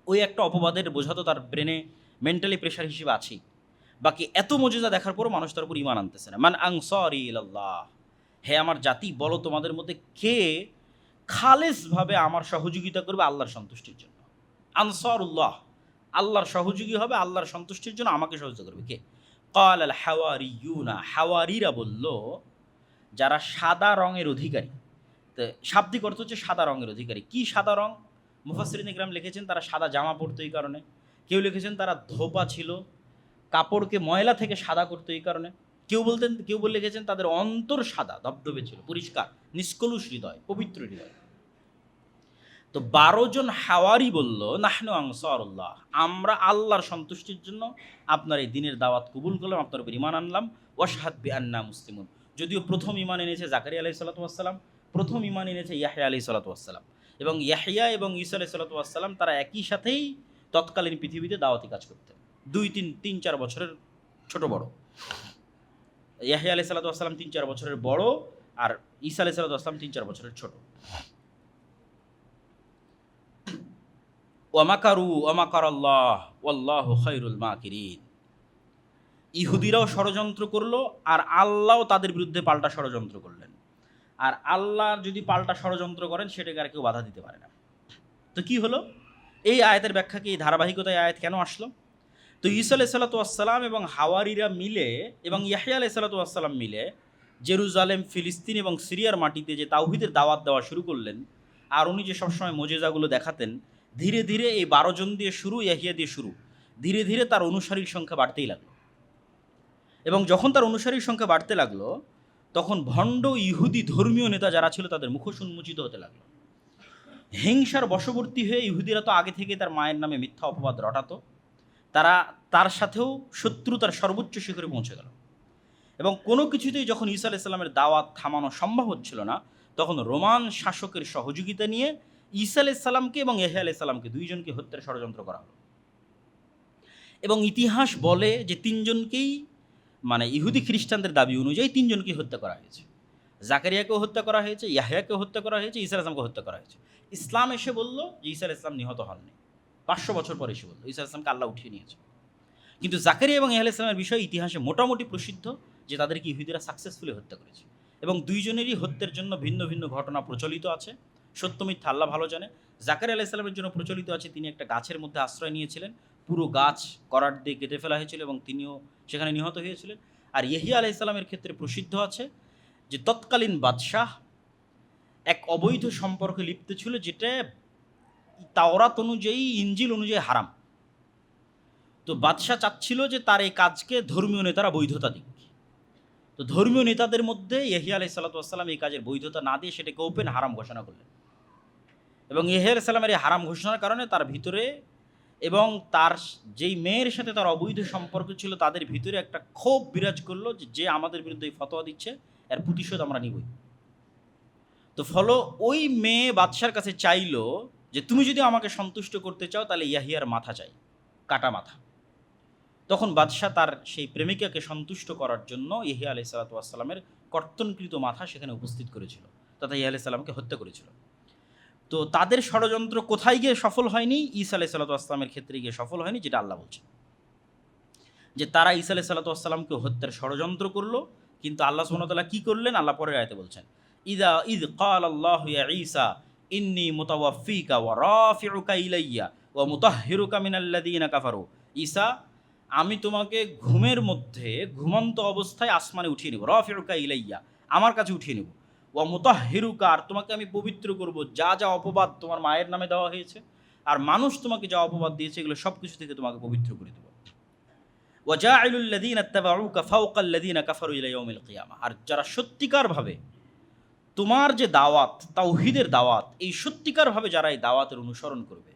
ওই একটা অপবাদের বোঝা তো তার ব্রেনে মেন্টালি প্রেশার হিসেবে আছেই, বাকি এত মজুজা দেখার পরও মানুষ তার উপর ঈমান আনতেছে না। মান আনসারি ইলাল্লাহ, হে আমার জাতি, বলো তোমাদের মধ্যে কে খালেসভাবে আমার সহযোগিতা করবে আল্লাহর সন্তুষ্টির জন্য। আনসারুল্লাহ, আল্লাহর সহযোগী হবে, আল্লাহর সন্তুষ্টির জন্য আমাকে সহযোগিতা করবে কে? ক্বাল আল হাওয়ারিয়ুনা, হাওয়ারিরা বলল, যারা সাদা রঙের অধিকারী। তো শাব্দিক অর্থ হচ্ছে সাদা রঙের অধিকারী। কি সাদা রং? মুফাসসিরিন ইকরাম লিখেছেন তারা সাদা জামা পরতো এই কারণে, কেউ লিখেছেন তারা ধোপা ছিল, কাপড়কে ময়লা থেকে সাদা করতো এই কারণে, কেউ বলে লিখেছেন তাদের অন্তর সাদা ধবধবে ছিল, পরিষ্কার, নিষ্কলুষ হৃদয়, পবিত্র হৃদয়। তো 12 জন হাওয়ারি বলল, নাহনু আনসারুল্লাহ, আমরা আল্লাহর সন্তুষ্টির জন্য আপনার এই দিনের দাওয়াত কবুল করলাম, আপনার উপর ঈমান আনলাম, ওয়াশহাদ বিআন্না মুসলিমুন। যদিও প্রথম ঈমান এনেছে জাকারিয়া আলাইহিস সালাতু ওয়াস সালাম, প্রথম ঈমান এনেছে ইয়াহইয়া আলাইহিস সালাতু ওয়াস সালাম, এবং ইয়াহইয়া এবং ঈসা আলাইহিস সালাতু ওয়াস সালাম তারা একই সাথেই তৎকালীন পৃথিবীতে দাওয়াতি কাজ করতেন, 2-3-4 বছরের ছোট বড়। ইয়াহইয়া আলাইহিস সালাতু ওয়াস সালাম 3-4 বছরের বড়, আর ঈসা আলাইহিস সালাতু ওয়াস সালাম 3-4 বছরের ছোট। ওয়ামাকারু ওয়ামাকারাল্লাহ ওয়াল্লাহু খায়রুল মাকিরিন, ইহুদিরাও ষড়যন্ত্র করলো আর আল্লাহও তাদের বিরুদ্ধে পাল্টা ষড়যন্ত্র করলেন। আর আল্লাহ যদি পাল্টা ষড়যন্ত্র করেন সেটাকে আর কেউ বাধা দিতে পারে না। তো কি হলো? এই আয়াতের ব্যাখ্যা কি, এই ধারাবাহিকতায় আয়াত কেন আসলো? তো ঈসা আলাইহিস সালাতু ওয়াস সালাম এবং হাওয়ারিরা মিলে এবং ইয়াহইয়া আলাইহিস সালাতু ওয়াস সালাম মিলে জেরুজালেম, ফিলিস্তিন এবং সিরিয়ার মাটিতে যে তাওহীদের দাওয়াত দেওয়া শুরু করলেন, আর উনি যে সবসময় মুজিজাগুলো দেখাতেন, ধীরে ধীরে এই 12 জন দিয়ে শুরু, ইয়াহইয়া দিয়ে শুরু, ধীরে ধীরে তার অনুসারীর সংখ্যা বাড়তেই লাগলো। এবং যখন তার অনুসারীর সংখ্যা বাড়তে লাগলো, তখন ভণ্ড ইহুদি ধর্মীয় নেতা যারা ছিল তাদের মুখোশ উন্মোচিত হতে লাগলো। হিংসার বশবর্তী হয়ে ইহুদিরা তো আগে থেকে তার মায়ের নামে মিথ্যা অপবাদ রটাতো, তারা তার সাথেও শত্রুতার সর্বোচ্চ শিখরে পৌঁছে গেল। এবং কোনো কিছুতেই যখন ঈসা আলাইহিস সালামের দাওয়াত থামানো সম্ভব হচ্ছিল না, তখন রোমান শাসকের সহযোগিতা নিয়ে ঈসা আলাইহিস সালামকে এবং ইয়াহইয়া আলাইহিস সালামকে, দুইজনকে হত্যার ষড়যন্ত্র করা হলো। এবং ইতিহাস বলে যে তিনজনকেই, মানে ইহুদি খ্রিস্টানদের দাবি অনুযায়ী তিনজনকে হত্যা করা হয়েছে। জাকারিয়াকেও হত্যা করা হয়েছে, ইয়াহইয়াকেও হত্যা করা হয়েছে, ঈসা আলাইহিস সালামকে হত্যা করা হয়েছে। ইসলাম এসে বলল যে ঈসা আলাইহিস সালাম নিহত হননি, 500 বছর পরে এসে বলল ঈসা আলাইহিস সালামকে আল্লাহ উঠিয়ে নিয়েছে। কিন্তু জাকারিয়া এবং ইয়াহইয়া আলাইহিস সালামের বিষয়ে ইতিহাসে মোটামুটি প্রসিদ্ধ যে তাদেরকে ইহুদিরা সাকসেসফুলি হত্যা করেছে। এবং দুইজনেরই হত্যার জন্য ভিন্ন ভিন্ন ঘটনা প্রচলিত আছে, সত্য মিথ্যা আল্লাহ ভালো জানে। জাকারিয়া আলাইহিস সালামের জন্য প্রচলিত আছে তিনি একটা গাছের মধ্যে আশ্রয় নিয়েছিলেন, পুরো গাছ করাত দিয়ে কেটে ফেলা হয়েছিল এবং তিনিও সেখানে নিহত হয়েছিলেন। আর ইয়াহইয়া আলাইহিস সালামের ক্ষেত্রে প্রসিদ্ধ আছে যে তৎকালীন বাদশাহ এক অবৈধ সম্পর্কে লিপ্ত ছিল, যেটা তাওরাত অনুযায়ী, ইনজিল অনুযায়ী হারাম। তো বাদশাহ চাচ্ছিল যে তার এই কাজকে ধর্মীয় নেতারা বৈধতা দিক। তো ধর্মীয় নেতাদের মধ্যে ইয়াহিয়া আলাইহিস সালাতু ওয়াস সালাম এই কাজের বৈধতা না দিয়ে সেটাকে ওপেন হারাম ঘোষণা করলেন। এবং ইয়াহিয়া আলাইহিস সালামের এই হারাম ঘোষণার কারণে তার ভিতরে এবং তার যেই মেয়ের সাথে তার অবৈধ সম্পর্ক ছিল তাদের ভিতরে একটা ক্ষোভ বিরাজ করলো যে যে আমাদের বিরুদ্ধে এই ফতোয়া দিচ্ছে এর প্রতিশোধ আমরা নিবই। তো ফলো ওই মেয়ে বাদশার কাছে চাইলো যে তুমি যদি আমাকে সন্তুষ্ট করতে চাও তাহলে ইয়াহিয়ার মাথা চাই, কাটা মাথা। তখন বাদশাহ তার সেই প্রেমিকাকে সন্তুষ্ট করার জন্য ইয়াহিয়া আলাইহিস সালাতু ওয়াস সালামের কর্তনকৃত মাথা সেখানে উপস্থিত করেছিল, তথা ইয়াহিয়া আলাইহিস সালামকে হত্যা করেছিল। তো তাদের ষড়যন্ত্র কোথায় গিয়ে সফল হয়নি? ঈসা আলাইহিস সালাতু ওয়াস সালামের ক্ষেত্রে গিয়ে সফল হয়নি, যেটা আল্লাহ বলছেন যে তারা ঈসা আলাইহিস সালাতু ওয়াস সালামকে হত্যার ষড়যন্ত্র করলো। কিন্তু আল্লাহ সুবহানাহু ওয়া তাআলা কি করলেন? আল্লাহ পরের আয়াতে বলছেন, ইদ ক্বালাল্লাহু ইয়া ঈসা ইন্নী মুতাওয়াফফিকা ওয়া রাফিউকা ইলাইয়া ওয়া মুতাহহিরুকা মিনাল্লাযীনা কাফারু। ঈসা, আমি তোমাকে ঘুমের মধ্যে ঘুমন্ত অবস্থায় আসমানে উঠিয়ে নেব, রাফিউকা ইলাইয়া, আমার কাছে উঠিয়ে নেব, ওয়া মুতাহহিরুকা, আর তোমাকে আমি পবিত্র করব যা যা অপবাদ তোমার মায়ের নামে দেওয়া হয়েছে আর মানুষ তোমাকে যা অপবাদ দিয়েছে এগুলো সব কিছু থেকে তোমাকে পবিত্র করে দেব। ওয়া জাইলুল লাযীনা ইত্তাবাউকা ফাওকাল লাযীনা কাফারু ইলা ইয়াউমিল কিয়ামাহ, আর যারা সত্যিকারভাবে তোমার যে দাওয়াত, তাওহীদের দাওয়াত, এই সত্যিকারভাবে যারা এই দাওয়াতের অনুসরণ করবে,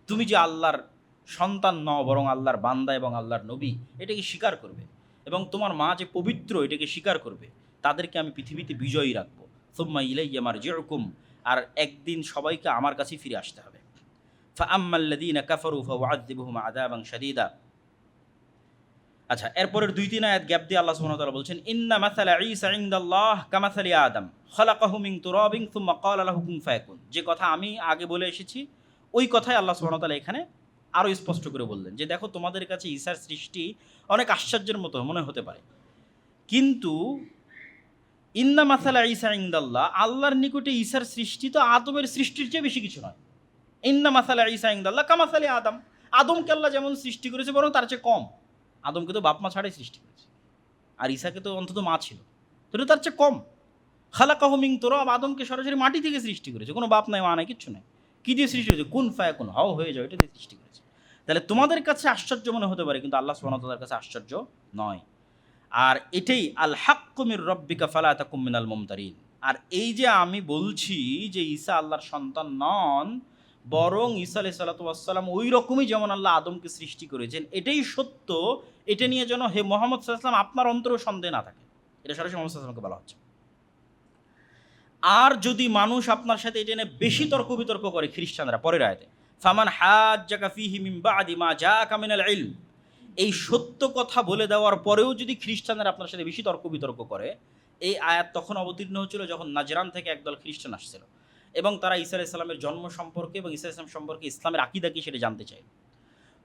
তুমি যে আল্লাহর সন্তান নও বরং আল্লাহর বান্দা এবং আল্লাহর নবী, এটাকে স্বীকার করবে এবং তোমার মা যে পবিত্র এটাকে স্বীকার করবে, তাদেরকে আমি পৃথিবীতে বিজয়ী রাখবো। সুম্মা ইলাইয়া মারজিউকুম, আর একদিন সবাইকে আমার কাছেই ফিরে আসতে হবে। ফাআম্মাল্লাযীনা কাফারু ফাউআযযিবুহুম আযাবান শাদীদা। আচ্ছা, এরপরের 2-3 আয়াত গ্যাপ দিয়ে আল্লাহ সুবহানাহু ওয়া তাআলা বলছেন, ইন্না মাসালা ঈসা ইনদাল্লাহ কামাসালি আদম খালাকাহু মিন তুরাবিন সুম্মা ক্বালা লাহু কুন ফায়াকুন। যে কথা আমি আগে বলে এসেছি ওই কথাই আল্লাহ সুবহানাহু ওয়া তাআলা এখানে আরও স্পষ্ট করে বললেন যে দেখো, তোমাদের কাছে ঈসার সৃষ্টি অনেক আশ্চর্যের মতো মনে হতে পারে, কিন্তু ইন্না মাসালা ঈসা ইনদাল্লাহ, আল্লাহর নিকটে ঈসার সৃষ্টি তো আদমের সৃষ্টির চেয়ে বেশি কিছু নয়। ইন্না মাসালা ঈসা ইনদাল্লাহ কামাসালি আদম, আদমকে আল্লাহ যেমন সৃষ্টি করেছে বরং তার চেয়ে কম। আদমকে তো বাপ মা ছাড়াই সৃষ্টি করেছে, আর ঈসাকে তো অন্তত মা ছিল, তো তার চেয়ে কম। খালাকাহু মিন তুরাব, আদমকে সরাসরি মাটি থেকে সৃষ্টি করেছে, কোনো বাপ নাই মা নাই কিচ্ছু নাই। কী দিয়ে সৃষ্টি করেছে? কুন ফায়াকুন, হাও হয়ে যাও, এটা দিয়ে সৃষ্টি করেছে। তাহলে তোমাদের কাছে আশ্চর্য মনে হতে পারে, কিন্তু আল্লাহ সুবহানাহু ওয়া তাআলার কাছে আশ্চর্য নয়। আর এটাই আল হাক্কু মির রাব্বিকা ফালা তাকুম মিনাল মুমতারিন। আর এই যে আমি বলছি যে ঈসা আল্লাহর সন্তান নন, বরং ঈসা আলাইহিস সালাতু ওয়াস সালাম ওই রকমই যেমন আল্লাহ আদমকে সৃষ্টি করেছেন, এটাই সত্য। এটা নিয়ে যেন হে মুহাম্মদ সাল্লাল্লাহু আলাইহি ওয়াসাল্লাম আপনার অন্তরেও সন্দেহ না থাকে, এটা সরাসরি মুহাম্মদ সাল্লাল্লাহু আলাইহি ওয়াসাল্লামকে বলা হচ্ছে। আর যদি মানুষ আপনার সাথে এটা নিয়ে বেশি তর্ক বিতর্ক করে, খ্রিস্টানরা পরের আয়াতে, ফামান হাজ্জাকা ফীহি মিন বাদি মা জাআকা মিনাল ইলম, এই সত্য কথা বলে দেওয়ার পরেও যদি খ্রিস্টানরা আপনার সাথে বেশি তর্ক বিতর্ক করে, এই আয়াত তখন অবতীর্ণ হচ্ছিল যখন নাজরান থেকে একদল খ্রিস্টান আসছিল এবং তারা ঈসা আলাইহিস সালামের জন্ম সম্পর্কে এবং ঈসা আলাইহিস সালাম সম্পর্কে ইসলামের আকীদা কি সেটা জানতে চায়।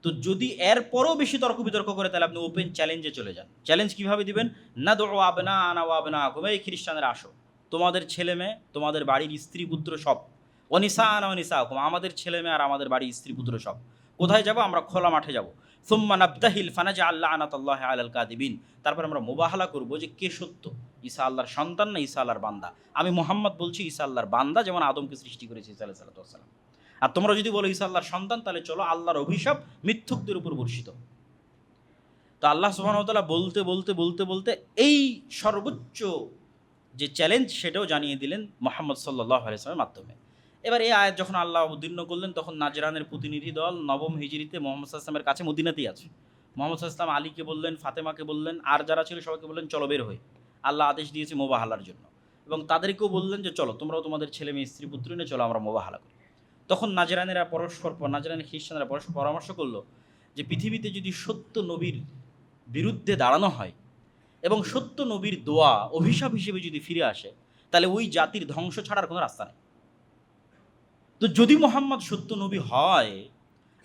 তো যদি এরপরও বেশি তর্ক বিতর্ক করে তাহলে আপনি ওপেন চ্যালেঞ্জে চলে যান। চ্যালেঞ্জ কীভাবে দিবেন? নাদউ আবনাআনা ওয়া আবনাআকুম, এই খ্রিস্টানরা আসো, তোমাদের ছেলে মেয়ে, তোমাদের বাড়ির স্ত্রী পুত্র সব, ওয়ানিসাআনা ওয়ানিসাআকুম, আমাদের ছেলে মেয়ে আর আমাদের বাড়ির স্ত্রী পুত্র সব। কোথায় যাব? আমরা খোলা মাঠে যাব। সুম্মা নাবতাহিল ফানাজআল লা'নাতাল্লাহি আলাল কাযিবিন, তারপর আমরা মুবাহালা করব যে কে সত্য, ঈসা আল্লাহর সন্তান না ঈসা আল্লাহর বান্দা। আমি মুহাম্মদ বলছি ঈসা আল্লাহর বান্দা, যেমন আদমকে সৃষ্টি করেছে ঈসা আলাইহিস সালাতু ওয়াস সালাম। আর তোমরা যদি বলো ঈসা আল্লাহর সন্তান, তাহলে চলো আল্লাহর অভিশাপ মিথ্যুকদের উপর বর্ষিত। তো আল্লাহ সুবহানাহু ওয়া তাআলা বলতে বলতে বলতে বলতে এই সর্বোচ্চ যে চ্যালেঞ্জ সেটাও জানিয়ে দিলেন মুহাম্মদ সাল্লাল্লাহু আলাইহি ওয়াসাল্লামের মাধ্যমে। এবার এই আয়াত যখন আল্লাহ অবতীর্ণ করলেন, তখন নাজরানের প্রতিনিধি দল নবম হিজরিতে মুহাম্মদ সাল্লাল্লাহু আলাইহি ওয়াসাল্লামের কাছে মদিনাতেই আছে। মুহাম্মদ সাল্লাল্লাহু আলাইহি ওয়াসাল্লাম আলীকে বললেন, ফাতেমাকে বললেন, আর যারা ছিল সবাইকে বললেন চলো বের হই, আল্লাহ আদেশ দিয়েছে মুবাহালার জন্য। এবং তাদেরকেও বললেন যে চলো তোমরাও তোমাদের ছেলে মেয়ে স্ত্রী পুত্র নিয়ে চলো আমরা মুবাহালা করি। তখন নাজরানিরা নাজরানি খ্রিস্টানরা পরস্পর পরামর্শ করলো যে পৃথিবীতে যদি সত্য নবীর বিরুদ্ধে দাঁড়ানো হয় এবং সত্য নবীর দোয়া অভিশাপ হিসেবে যদি ফিরে আসে, তাহলে ওই জাতির ধ্বংস ছাড়ার কোনো রাস্তা নেই। তো যদি মোহাম্মদ সত্য নবী হয়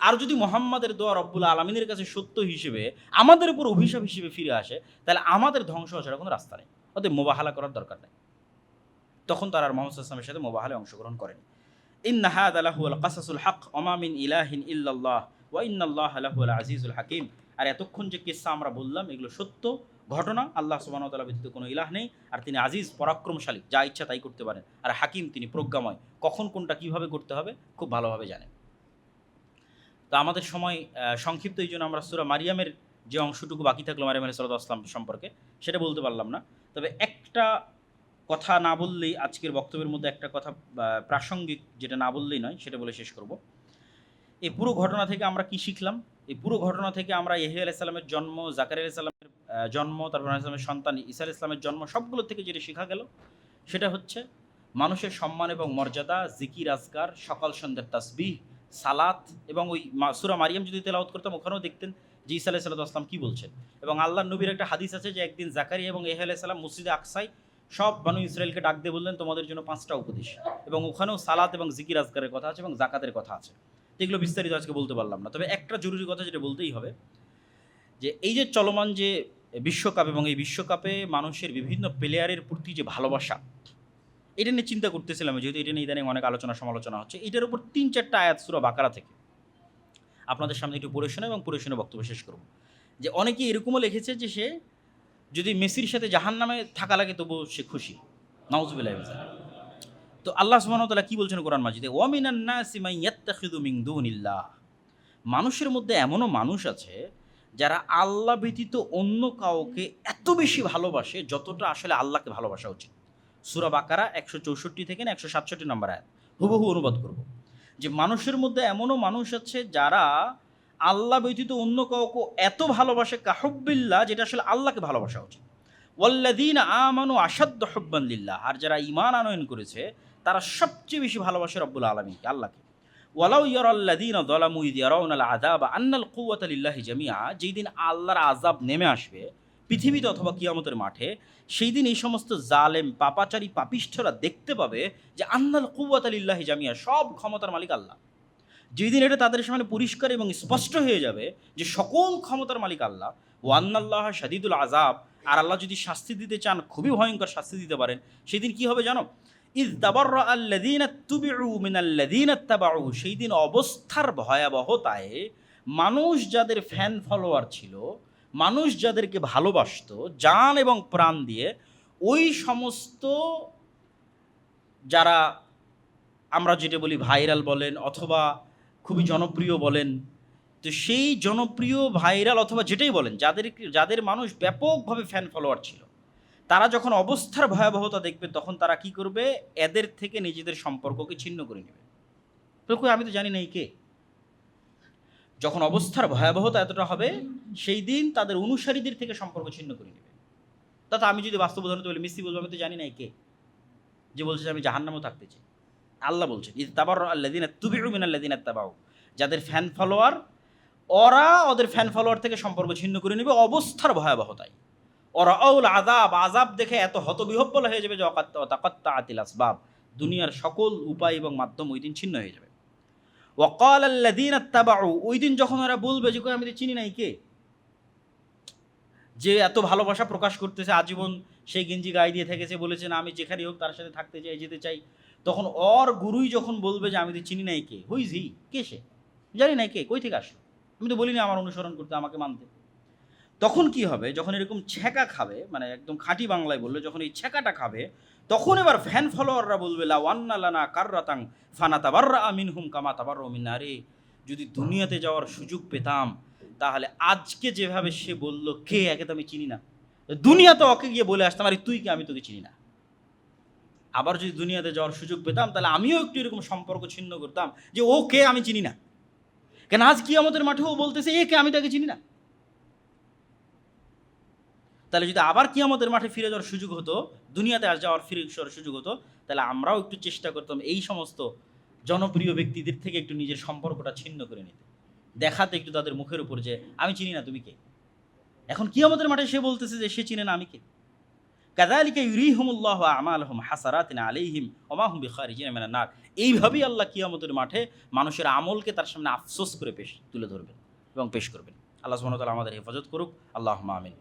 আর যদি মোহাম্মদের দোয়া রব্বুল আলমিনের কাছে সত্য হিসেবে আমাদের উপর অভিশাপ হিসেবে ফিরে আসে, তাহলে আমাদের ধ্বংস ছাড়া কোনো রাস্তা নেই, ওদের মোবাহালা করার দরকার নেই। তখন তারা আর মুহাম্মদ সাল্লাল্লাহু আলাইহি ওয়াসাল্লামের সাথে মোবাহালায় অংশগ্রহণ করেনি। ইন্না হাযা লাহুল কাসাসুল হক ওয়া মা মিন ইলাহিন ইল্লাল্লাহ ওয়া ইন্নাল্লাহা লাহুল আজিজুল হাকিম। আর এতক্ষণ যে কিসসা আমরা বললাম এগুলো সত্য ঘটনা, আল্লাহ সুবহানাহু ওয়া তাআলা ব্যতীত কোনো ইলাহ নেই, আর তিনি আজিজ পরাক্রমশালী, যা ইচ্ছা তাই করতে পারেন, আর হাকিম তিনি প্রজ্ঞাময়, কখন কোনটা কিভাবে করতে হবে খুব ভালোভাবে জানেন। তো আমাদের সময় সংক্ষিপ্ত, এই জন্য আমরা সূরা মারিয়ামের যে অংশটুকু বাকি থাকলো মারিয়াম আলাইহিস সালাম সম্পর্কে সেটা বলতে পারলাম না। তবে একটা কথা না বললেই, আজকের বক্তব্যের মধ্যে একটা কথা প্রাসঙ্গিক, যেটা না বললেই নয়, সেটা বলে শেষ করব। এই পুরো ঘটনা থেকে আমরা কি শিখলাম? এই পুরো ঘটনা থেকে আমরা ইয়াহইয়া আলাইহিস সালামের জন্ম, জাকারিয়া আলাইহিস সালামের জন্ম, তারপর আলাইহিস সালামের সন্তান ঈসা আলাইহিস সালামের জন্ম, সবগুলো থেকে যেটা শেখা গেল সেটা হচ্ছে মানুষের সম্মান এবং মর্যাদা, জিকির আজকার, সকাল সন্ধ্যার তাসবিহ, সালাত, এবং ওই সূরা মারিয়াম যদি তেলাওয়াত করতাম ওখানেও দেখতেন যে ঈসা আলাইহিস সালাম কি বলছেন। এবং আল্লাহর নবীর একটা হাদিস আছে যে একদিন জাকারিয়া এবং ইয়াহইয়া আলাইহিস সালাম মসজিদে আকসায় সব বানু ইসরায়েলকে ডাক দিয়ে বললেন তোমাদের জন্য 5টা উপদেশ, এবং ওখানেও সালাত এবং জিকির আজকারের কথা আছে এবং জাকাতের কথা আছে। এগুলো বিস্তারিত আজকে বলতে পারলাম না, তবে একটা জরুরি কথা যেটা বলতেই হবে, যে এই যে চলমান যে বিশ্বকাপ, এবং এই বিশ্বকাপে মানুষের বিভিন্ন প্লেয়ারের প্রতি যে ভালোবাসা, এটা নিয়ে চিন্তা করতেছিলাম, যেহেতু এটা নিয়ে ইদানিং অনেক আলোচনা সমালোচনা হচ্ছে। এটার উপর 3-4টা আয়াত সূরা বাকারা থেকে আপনাদের সামনে একটু পড়ে শোনা এবং পড়ে শুনে বক্তব্য শেষ করব। যে অনেকে এরকমও লিখেছে যে সে যদি মেসির সাথে জাহান্নামে থাকা লাগে তবুও সে খুশি। নাউজুবিল্লাহি মিন যালিক। তো আল্লাহ সুবহানাহু ওয়া তাআলা কি বলছেন কোরআন মাজিদে? ওয়া মিনান নাসি মান ইয়াত্তাখিযু মিন দুনিল্লাহ। মানুষের মধ্যে এমনও মানুষ আছে যারা আল্লাহ ব্যতীত অন্য কাউকে এত বেশি ভালোবাসে যতটা আসলে আল্লাহকে ভালোবাসা উচিত। সূরা বাকারা 164 থেকে 167 নম্বর আয়াত হুবহু অনুবাদ করব। যে মানুষের মধ্যে এমনও মানুষ আছে যারা আল্লাহ ব্যতীত অন্য কাউকে এত ভালোবাসে কাহুব্বিল্লাহ, যেটা আসলে আল্লাহকে ভালোবাসা উচিত। ওয়াল্লাযীনা আমানু আশাদ্দু হুব্বান লিল্লাহ, আর যারা ঈমান আনয়ন করেছে তারা সবচেয়ে বেশি ভালোবাসে রব্বুল আলামিনকে, আল্লাহকে। ওয়ালাউ ইয়ারাল্লাযীনা যালামু ইয ইয়ারাউনাল আযাবা আন্নাল কুওয়াতা লিল্লাহি জামিআ, যেই দিন আল্লাহর আযাব নেমে আসবে পৃথিবীতে অথবা কিয়ামতের মাঠে, সেই দিন এই সমস্ত জালেম, পাপাচারী, পাপিষ্ঠরা দেখতে পাবে যে আন্নাল কুওয়াতা লিল্লাহি জামিআ, সব ক্ষমতার মালিক আল্লাহ। যেই দিন এটা তাদের সামনে পরিষ্কার এবং স্পষ্ট হয়ে যাবে যে সকল ক্ষমতার মালিক আল্লাহ, ও আন্নাল্লাহা শাদীদুল আযাব, আর আল্লাহ যদি শাস্তি দিতে চান খুবই ভয়ঙ্কর শাস্তি দিতে পারেন, সেদিন কি হবে জানো? ইয তাবাররা আল্লাযীনা তুবিউ মিনাল্লাযীনা ইত্তাবাউ, সেই দিন অবস্থার ভয়াবহতায় মানুষ যাদের ফ্যান ফলোয়ার ছিল, মানুষ যাদেরকে ভালোবাসতো জান এবং প্রাণ দিয়ে, ওই সমস্ত যারা আমরা যেটা বলি ভাইরাল বলেন অথবা খুবই জনপ্রিয় বলেন, তো সেই জনপ্রিয় ভাইরাল অথবা যেটাই বলেন, যাদের মানুষ ব্যাপকভাবে ফ্যান ফলোয়ার ছিল, তারা যখন অবস্থার ভয়াবহতা দেখবে তখন তারা কি করবে? এদের থেকে নিজেদের সম্পর্ককে ছিন্ন করে নেবে। তো আমি তো জানি না এই কে। যখন অবস্থার ভয়াবহতা এতটা হবে, সেই দিন তাদের অনুসারীদের থেকে সম্পর্ক ছিন্ন করে নেবে। তা আমি যদি বাস্তব উদাহরণ বলি, মেসি বলবো আমি তো জানি না এই কে, যে বলছে যে আমি জাহান্নামেও থাকতে চাই। আল্লাহ বলছেন ইয তাবাররা আল্লাযীনা তুবিউ মিনাল্লাযীনা ইত্তাবাউ, যাদের ফ্যান ফলোয়ার, ওরা ওদের ফ্যান ফলোয়ার থেকে সম্পর্ক ছিন্ন করে নেবে অবস্থার ভয়াবহতায়। ওরা আউল আযাব, আযাব দেখে এত হতবিহ্বল হয়ে যাবে যে তাকাত্তাআতিল আসবাব, দুনিয়ার সকল উপায় এবং মাধ্যম ওই দিন ছিন্ন হয়ে যাবে। ওয়াকাল আল্লাযীনা ইত্তাবাউ, ওই দিন যখন ওরা বলবে যে কই আমি তো চিনি নাই কে, যে এত ভালোবাসা প্রকাশ করতেছে, আজীবন সেই গেঞ্জি গায়ে দিয়ে থেকেছে, বলেছে না আমি যেখানে হোক তার সাথে থাকতে চাই, যেতে চাই, তখন ওর গুরুই যখন বলবে যে আমি তো চিনি নাই কে, হুইজ হি, কে সে, জানি নাই কে, কই থেকে আসলো, আমি তো বলিনি আমার অনুসরণ করতে, আমাকে মানতে। তখন কি হবে? যখন এরকম ছ্যাঁকা খাবে, মানে একদম খাঁটি বাংলায় বললে যখন এই ছ্যাঁকাটা খাবে, তখন এবার ফ্যান ফলোয়াররা বলবে লা ওয়ান্না লানা কাররাতাং ফানাতাবাররা মিনহুম কামা তাবাররাউ মিন্না, রে যদি দুনিয়াতে যাওয়ার সুযোগ পেতাম তাহলে আজকে যেভাবে সে বলল কে, একে তো আমি চিনি না, দুনিয়াতে ওকে গিয়ে বলে আসতাম আরে তুই কে, আমি তোকে চিনি না। আবার যদি দুনিয়াতে যাওয়ার সুযোগ পেতাম তাহলে আমিও একটু এরকম সম্পর্ক ছিন্ন করতাম যে ও কে আমি চিনি না, কেন আজ কিয়ামতের মাঠেও বলতেছে এ কে, আমি তাকে চিনি না। তাহলে যদি আবার কিয়ামতের মাঠে ফিরে যাওয়ার সুযোগ হতো, দুনিয়াতে আর যাওয়ার ফিরে যাওয়ার সুযোগ হতো, তাহলে আমরাও একটু চেষ্টা করতাম এই সমস্ত জনপ্রিয় ব্যক্তিদের থেকে একটু নিজের সম্পর্কটা ছিন্ন করে নিতে, দেখাতে একটু তাদের মুখের উপর যে আমি চিনি না তুমি কে। এখন কিয়ামতের মাঠে সে বলতেছে যে সে চিনে না আমি কে। কাযালিকা ইউরিহিমুল্লাহু আমালহুম হাসারাতিন আলাইহিম ওয়া মা হুম বিখারিজিন মিনান নার, এইভাবেই আল্লাহ কিয়ামতের মাঠে মানুষের আমলকে তার সামনে আফসোস করে তুলে ধরবেন এবং পেশ করবেন। আল্লাহ সুবহানাহু ওয়া তাআলা আমাদের হেফাজত করুক, আল্লাহুম্মা আমিন।